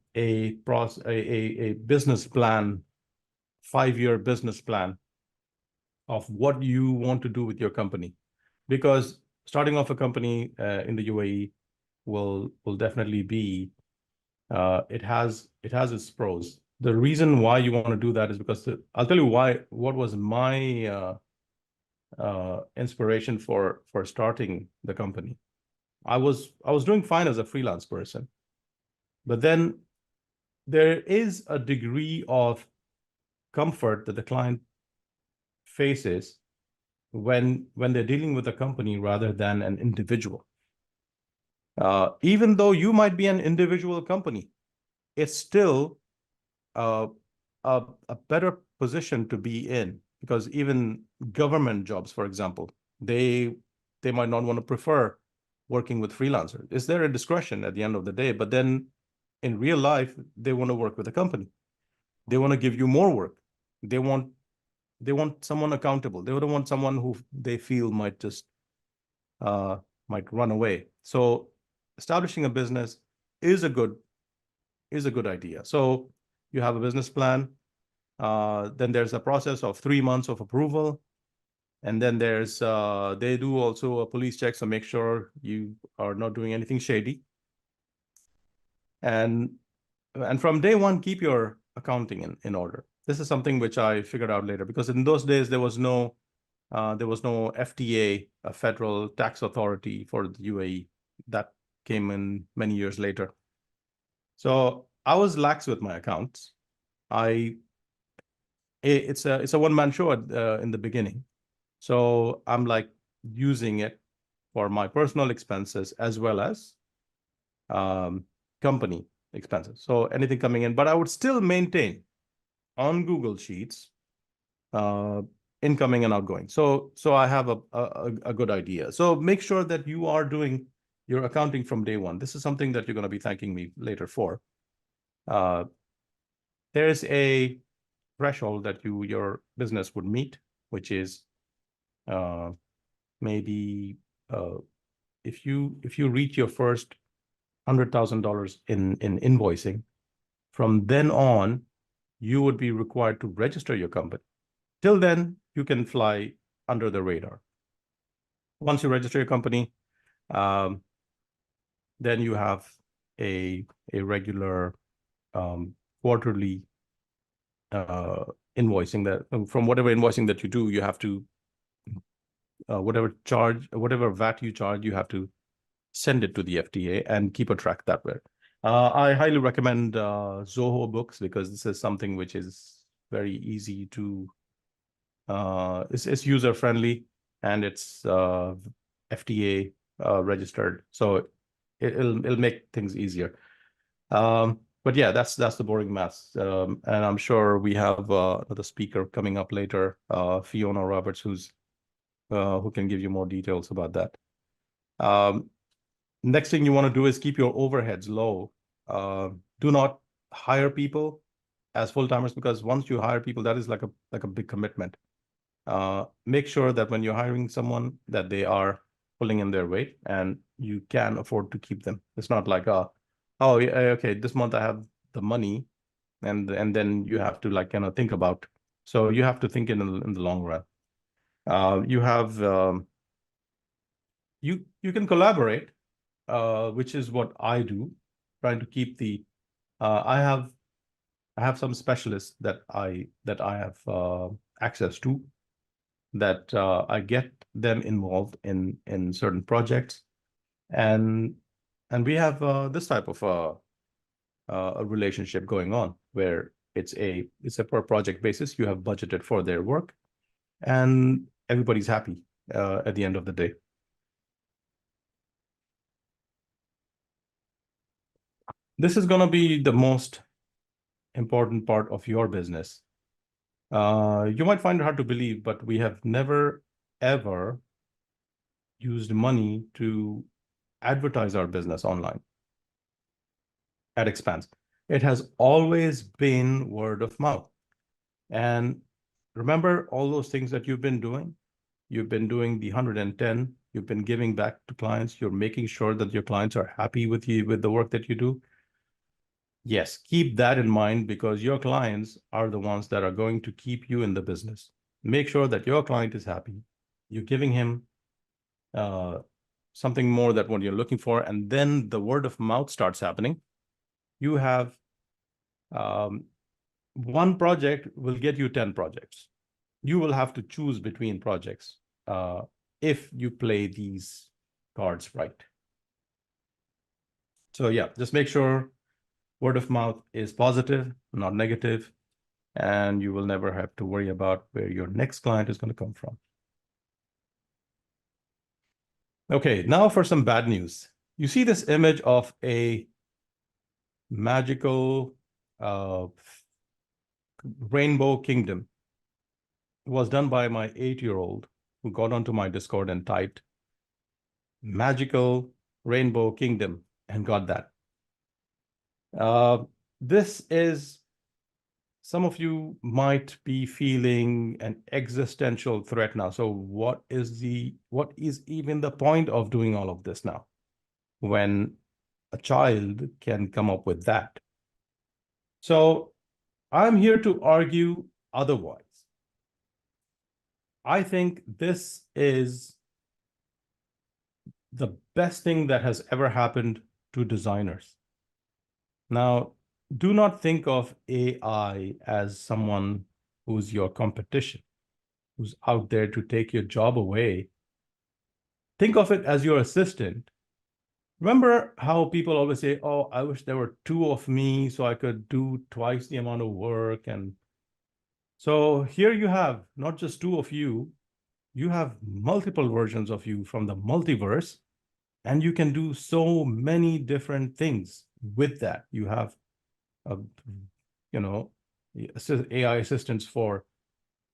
business plan, 5-year business plan of what you want to do with your company, because starting off a company in the UAE will definitely be it has its pros. The reason why you want to do that is because I'll tell you what was my inspiration for starting the company. I was doing fine as a freelance person, but then there is a degree of comfort that the client faces when they're dealing with a company rather than an individual. Even though you might be an individual company, it's still a better position to be in, because even government jobs, for example, they might not want to prefer working with freelancers. It's their discretion at the end of the day, but then in real life, they want to work with a company. They want to give you more work. They want someone accountable. They don't want someone who they feel might just might run away. So establishing a business is a good idea. So you have a business plan. Then there's a process of 3 months of approval. And then there's, they do also a police check, so make sure you are not doing anything shady. And from day one, keep your accounting in order. This is something which I figured out later, because in those days, there was no FTA, a federal tax authority for the UAE. That came in many years later. So I was lax with my accounts. It's a one-man show in the beginning. So I'm like using it for my personal expenses as well as company expenses. So anything coming in, but I would still maintain on Google Sheets incoming and outgoing. So I have a good idea. So make sure that you are doing your accounting from day one. This is something that you're going to be thanking me later for. There's a threshold that your business would meet, which is maybe if you reach your first $100,000 in invoicing, from then on, you would be required to register your company. Till then, you can fly under the radar. Once you register your company, then you have a regular quarterly invoicing that from whatever invoicing that you do, you have to whatever VAT you charge, you have to send it to the FTA and keep a track that way. I highly recommend Zoho books, because this is something which is very easy to, it's user friendly, and it's FTA registered, so it'll make things easier. But yeah, that's the boring maths, and I'm sure we have another speaker coming up later, Fiona Roberts, who can give you more details about that. Next thing you want to do is keep your overheads low. Do not hire people as full-timers, because once you hire people, that is like a big commitment. Make sure that when you're hiring someone, that they are pulling in their weight and you can afford to keep them. It's not like, oh, yeah, okay, this month I have the money, and then you have to like kind of think about. So you have to think in the long run. You have you can collaborate, which is what I do, trying to keep the. I have some specialists that I have access to, that I get them involved in certain projects, and we have this type of a relationship going on, where it's a per project basis. You have budgeted for their work, and everybody's happy at the end of the day. This is going to be the most important part of your business. You might find it hard to believe, but we have never, ever used money to advertise our business online at Expanse. It has always been word of mouth. And remember all those things that you've been doing? You've been doing the 110, you've been giving back to clients, you're making sure that your clients are happy with you, with the work that you do. Yes, keep that in mind, because your clients are the ones that are going to keep you in the business. Make sure that your client is happy. You're giving him something more than what you're looking for, and then the word of mouth starts happening. You have one project will get you 10 projects. You will have to choose between projects if you play these cards right. So yeah, just make sure word of mouth is positive, not negative, and you will never have to worry about where your next client is going to come from. Okay, now for some bad news. You see this image of a magical rainbow kingdom. It was done by my 8-year-old, who got onto my Discord and typed magical rainbow kingdom and got that. This is, some of you might be feeling an existential threat now. So what is even the point of doing all of this now, when a child can come up with that? So I'm here to argue otherwise. I think this is the best thing that has ever happened to designers. Now, do not think of AI as someone who's your competition, who's out there to take your job away. Think of it as your assistant. Remember how people always say, oh, I wish there were two of me so I could do twice the amount of work. And so here you have not just two of you, you have multiple versions of you from the multiverse, and you can do so many different things with that. You have, you know, AI assistants for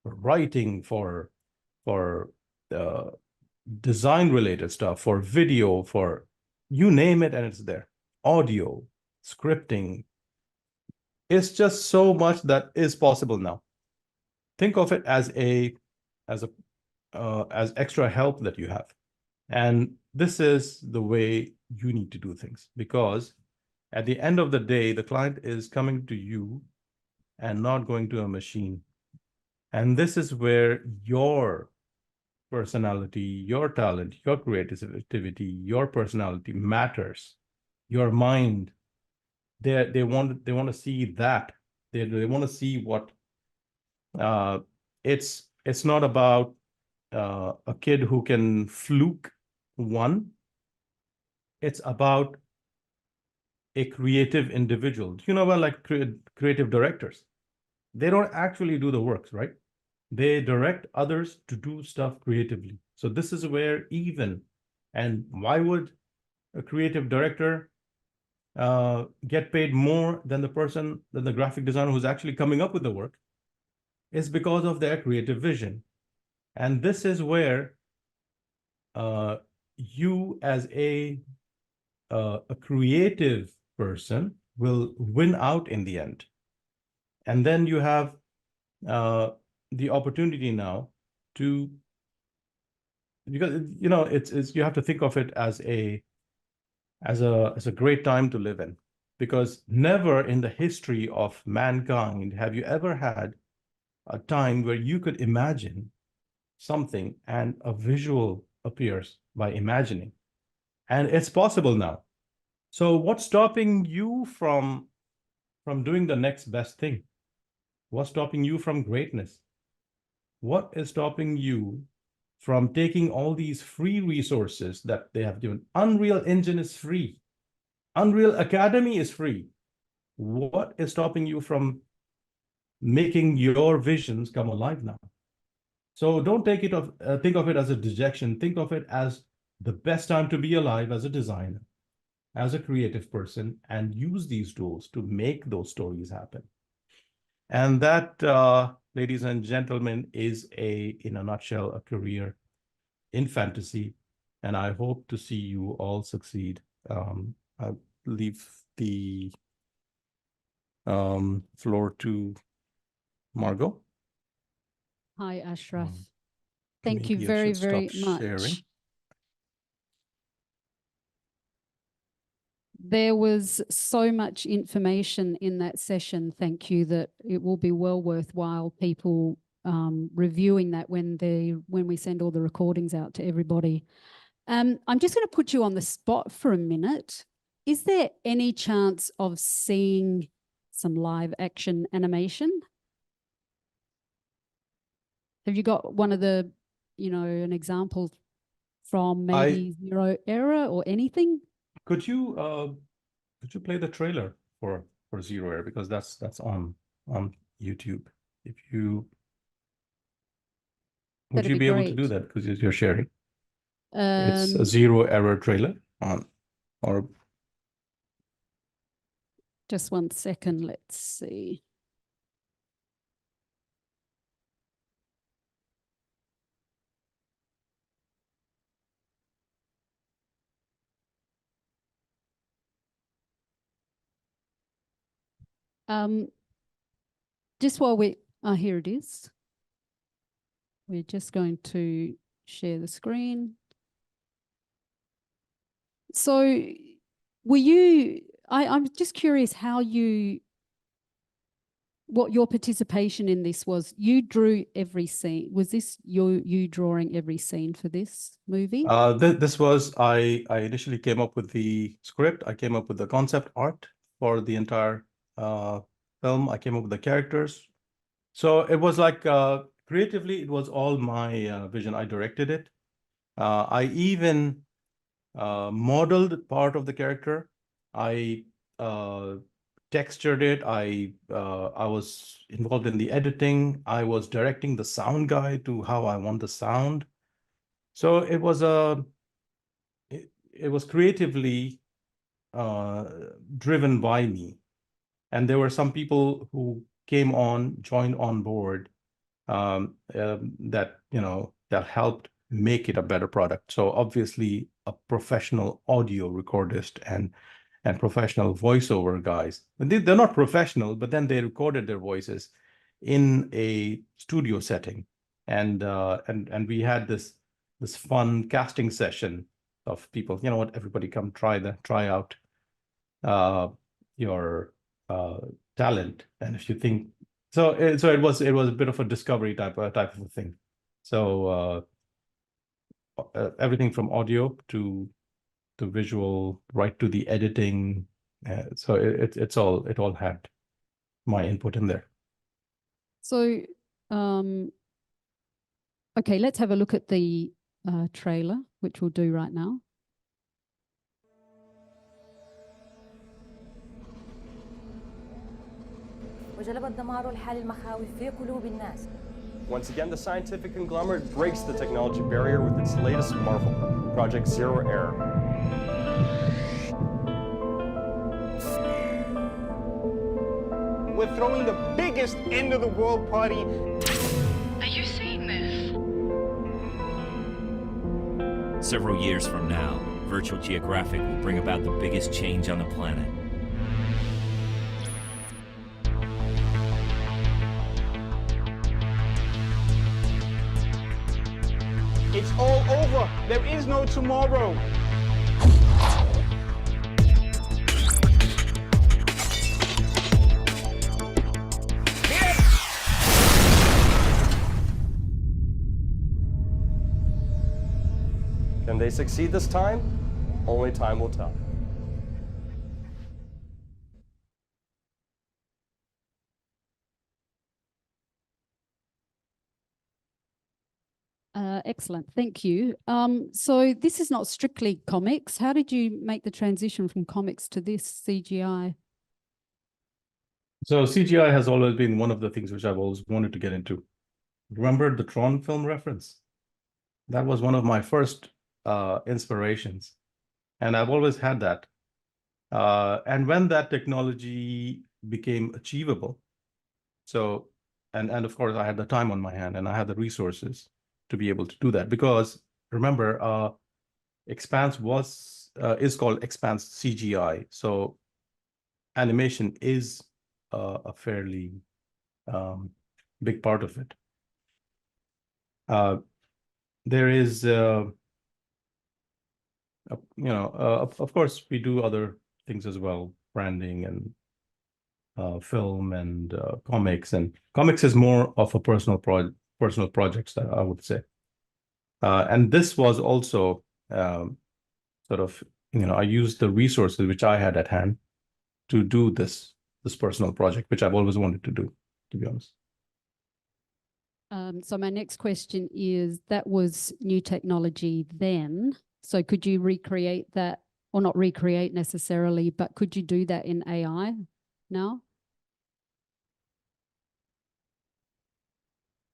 writing, for design related stuff, for video, for you name it, and it's there. Audio, scripting. It's just so much that is possible now. Think of it as as extra help that you have. And this is the way you need to do things, because at the end of the day, the client is coming to you and not going to a machine. And this is where your personality, your talent, your creativity, your personality matters. Your mind, they want to see that. They want to see what it's not about a kid who can fluke one. It's about a creative individual. You know, well, like creative directors, they don't actually do the works, right? They direct others to do stuff creatively. So this is where and why would a creative director get paid more than the graphic designer who's actually coming up with the work? Is because of their creative vision. And this is where you as a creative person will win out in the end. And then you have the opportunity now to, because you know it's you have to think of it as a great time to live in, because never in the history of mankind have you ever had a time where you could imagine something and a visual appears by imagining, and it's possible now. So what's stopping you from doing the next best thing? What's stopping you from greatness? What is stopping you from taking all these free resources that they have given? Unreal Engine is free. Unreal Academy is free. What is stopping you from making your visions come alive now? So don't think of it as a dejection. Think of it as the best time to be alive as a designer, as a creative person, and use these tools to make those stories happen. And that, ladies and gentlemen, is in a nutshell, a career in fantasy. And I hope to see you all succeed. I leave the floor to Margot. Hi, Ashraf. Thank Maybe you I very, should very stop much. sharing. There was so much information in that session. Thank you. That it will be well worthwhile people reviewing that when we send all the recordings out to everybody. I'm just going to put you on the spot for a minute. Is there any chance of seeing some live action animation? Have you got one of the, an example from maybe Xero Error or anything? Could you play the trailer for Xero Error, because that's on YouTube? If you would That'd you be able to great. do that, because you're sharing? It's a Xero Error trailer on, or just 1 second. Let's see. Just while here it is. We're just going to share the screen. So I'm just curious how you what your participation in this was. You drew every scene. Was this you drawing every scene for this movie? This was, I initially came up with the script. I came up with the concept art for the entire film. I came up with the characters. So it was like creatively, it was all my vision. I directed it. I even modeled part of the character. I textured it. I was involved in the editing. I was directing the sound guy to how I want the sound. So it was it was creatively driven by me. And there were some people who joined on board that, that helped make it a better product. So obviously a professional audio recordist and professional voiceover guys. They're not professional, but then they recorded their voices in a studio setting. And we had this fun casting session of people, you know what, everybody come try out your talent. And if you think so it was a bit of a discovery type of a thing. So everything from audio to visual, right to the editing. So it all had my input in there. So, okay, let's have a look at the trailer, which we'll do right now. وجلب الدمار الحالي المخاوف في قلوب الناس. Once again, the scientific conglomerate breaks the technology barrier with its latest marvel, Project Zero Error. We're throwing the biggest end-of-the-world party. Are you seeing this? Several years from now, virtual geographic will bring about the biggest change on the planet. It's all over. There is no tomorrow. Can they succeed this time? Only time will tell. Excellent, thank you. So this is not strictly comics. How did you make the transition from comics to this CGI? So CGI has always been one of the things which I've always wanted to get into. Remember the Tron film reference? That was one of my first inspirations. And I've always had that. And when that technology became achievable, so, and of course I had the time on my hand and I had the resources to be able to do that, because remember, Expanse is called Expanse CGI. So animation is a fairly big part of it. There is, of course, we do other things as well, branding and film and comics. And comics is more of a personal projects, I would say. And this was also sort of, I used the resources which I had at hand to do this personal project, which I've always wanted to do, to be honest. So my next question is, that was new technology then. So could you recreate that, or not recreate necessarily, but could you do that in AI now?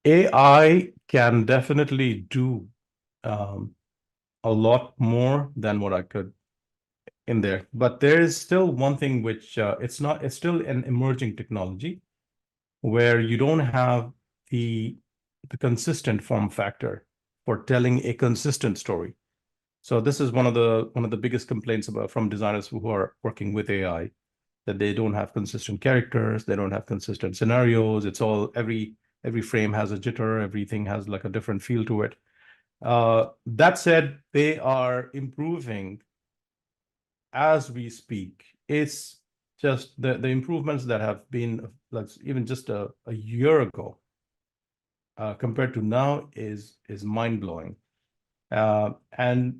AI can definitely do a lot more than what I could in there, but there is still one thing which it's still an emerging technology where you don't have the consistent form factor for telling a consistent story. So this is one of the biggest complaints from designers who are working with AI, that they don't have consistent characters, they don't have consistent scenarios. It's all every frame has a jitter, everything has like a different feel to it. That said, they are improving as we speak. It's just the improvements that have been even just a year ago compared to now is mind-blowing. And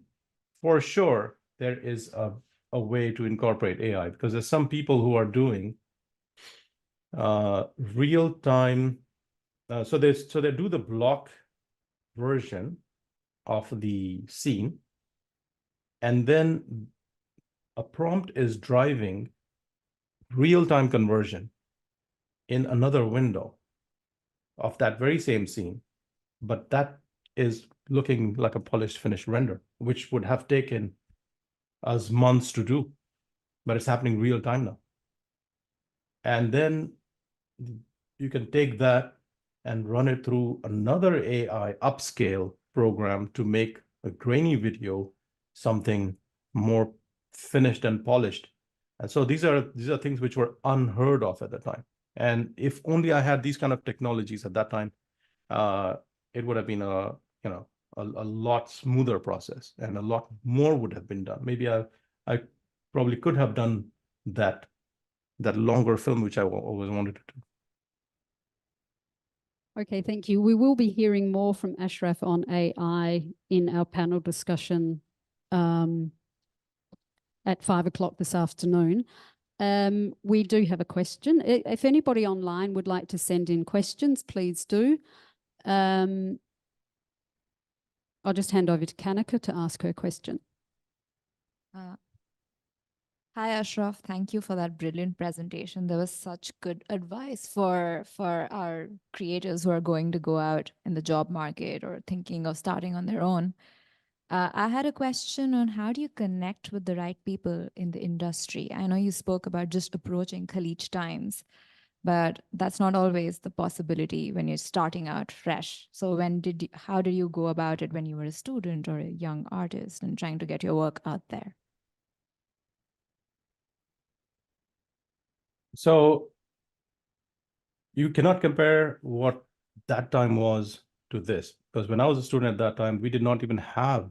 for sure, there is a way to incorporate AI, because there's some people who are doing real-time. So they do the block version of the scene, and then a prompt is driving real-time conversion in another window of that very same scene, but that is looking like a polished finished render, which would have taken us months to do, but it's happening real time now. And then you can take that and run it through another AI upscale program to make a grainy video something more finished and polished. And so these are things which were unheard of at the time. And if only I had these kind of technologies at that time, it would have been a lot smoother process, and a lot more would have been done. Maybe I probably could have done that longer film, which I always wanted to do. Okay, thank you. We will be hearing more from Ashraf on AI in our panel discussion at 5 o'clock this afternoon. We do have a question. If anybody online would like to send in questions, please do. I'll just hand over to Kanika to ask her question. Hi, Ashraf. Thank you for that brilliant presentation. There was such good advice for our creators who are going to go out in the job market or thinking of starting on their own. I had a question on how do you connect with the right people in the industry? I know you spoke about just approaching Khalij Times, but that's not always the possibility when you're starting out fresh. So how did you go about it when you were a student or a young artist and trying to get your work out there? So you cannot compare what that time was to this, because when I was a student at that time, we did not even have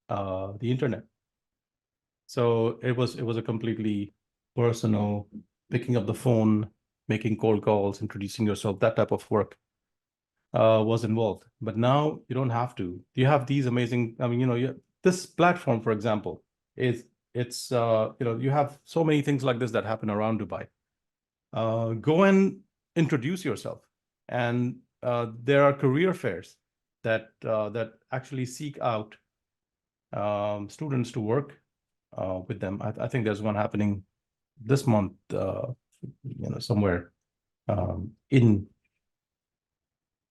the internet. So it was a completely personal, picking up the phone, making cold calls, introducing yourself, that type of work was involved. But now you don't have to. You have these amazing, this platform, for example, you have so many things like this that happen around Dubai. Go and introduce yourself. And there are career fairs that actually seek out students to work with them. I think there's one happening this month, somewhere in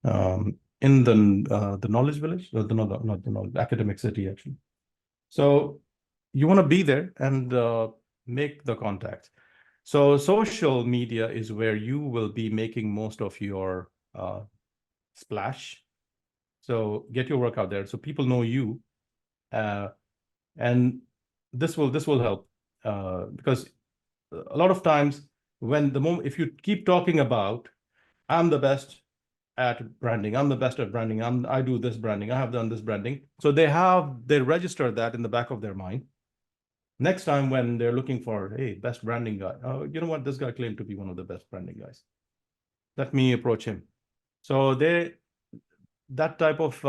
the Knowledge Village, or not the Knowledge, Academic City, actually. So you want to be there and make the contacts. So social media is where you will be making most of your splash. So get your work out there so people know you, and this will help because a lot of times if you keep talking about, I'm the best at branding, I'm the best at branding, I do this branding, I have done this branding. So they register that in the back of their mind. Next time when they're looking for, hey, best branding guy, you know what, this guy claimed to be one of the best branding guys. Let me approach him. So that type of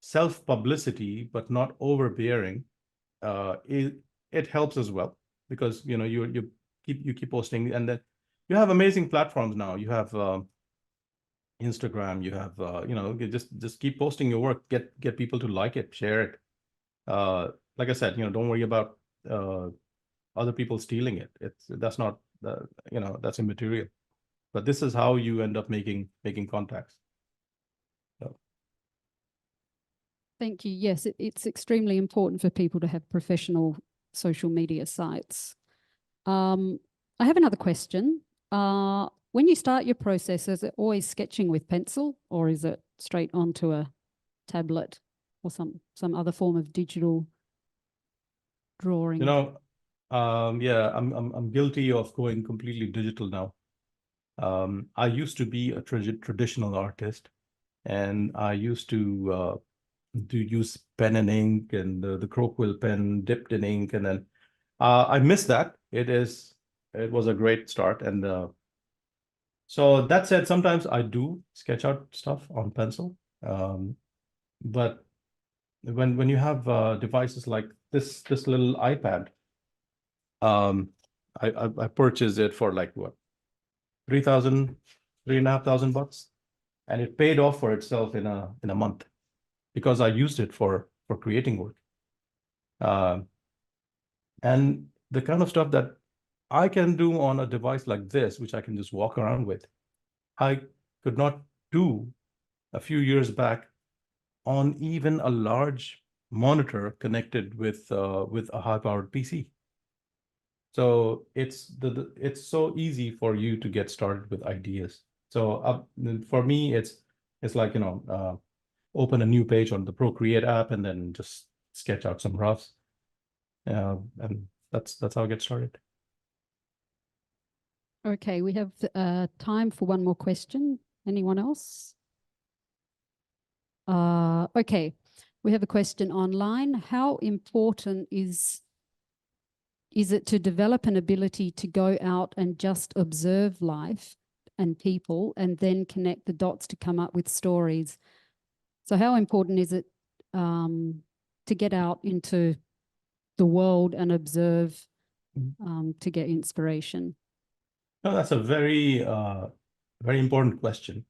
self-publicity, but not overbearing, it helps as well, because you keep posting, and then you have amazing platforms now. You have Instagram. You have you just keep posting your work. Get people to like it, share it. Like I said, don't worry about other people stealing it. That's not that's immaterial. But this is how you end up making contacts. So. Thank you. Yes, it's extremely important for people to have professional social media sites. I have another question. When you start your process, is it always sketching with pencil, or is it straight onto a tablet or some other form of digital drawing? Yeah, I'm guilty of going completely digital now. I used to be a traditional artist, and I used to use pen and ink, and the Croquill pen dipped in ink, and then I missed that. It was a great start. And so that said, sometimes I do sketch out stuff on pencil. But when you have devices like this little iPad, I purchased it for like what, $3,500, and it paid off for itself in a month because I used it for creating work. And the kind of stuff that I can do on a device like this, which I can just walk around with, I could not do a few years back on even a large monitor connected with a high-powered PC. So it's so easy for you to get started with ideas. So for me, it's like, open a new page on the Procreate app and then just sketch out some roughs. And that's how I get started. Okay, we have time for one more question. Anyone else? Okay, we have a question online. How important is it to develop an ability to go out and just observe life and people and then connect the dots to come up with stories? So how important is it to get out into the world and observe to get inspiration? No, that's a very, very important question.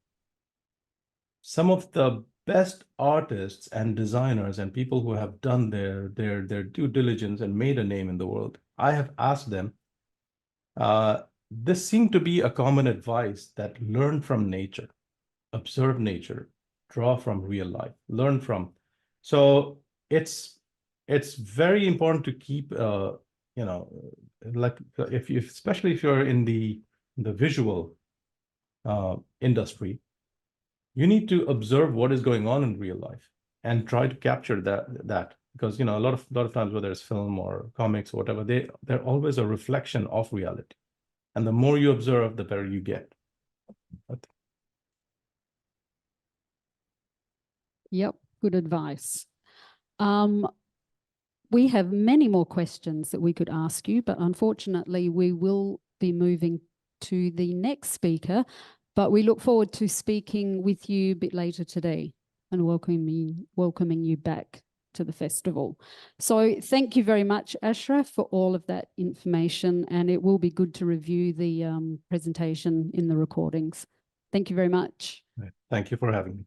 Some of the best artists and designers and people who have done their due diligence and made a name in the world, I have asked them, this seemed to be a common advice, that learn from nature, observe nature, draw from real life, learn from. So it's very important to keep, like especially if you're in the visual industry, you need to observe what is going on in real life and try to capture that because a lot of times, whether it's film or comics or whatever, they're always a reflection of reality, and the more you observe, the better you get. Yep, good advice. We have many more questions that we could ask you, but unfortunately we will be moving to the next speaker. But we look forward to speaking with you a bit later today and welcoming you back to the festival. So thank you very much, Ashraf, for all of that information, and it will be good to review the presentation in the recordings. Thank you very much. Thank you for having me.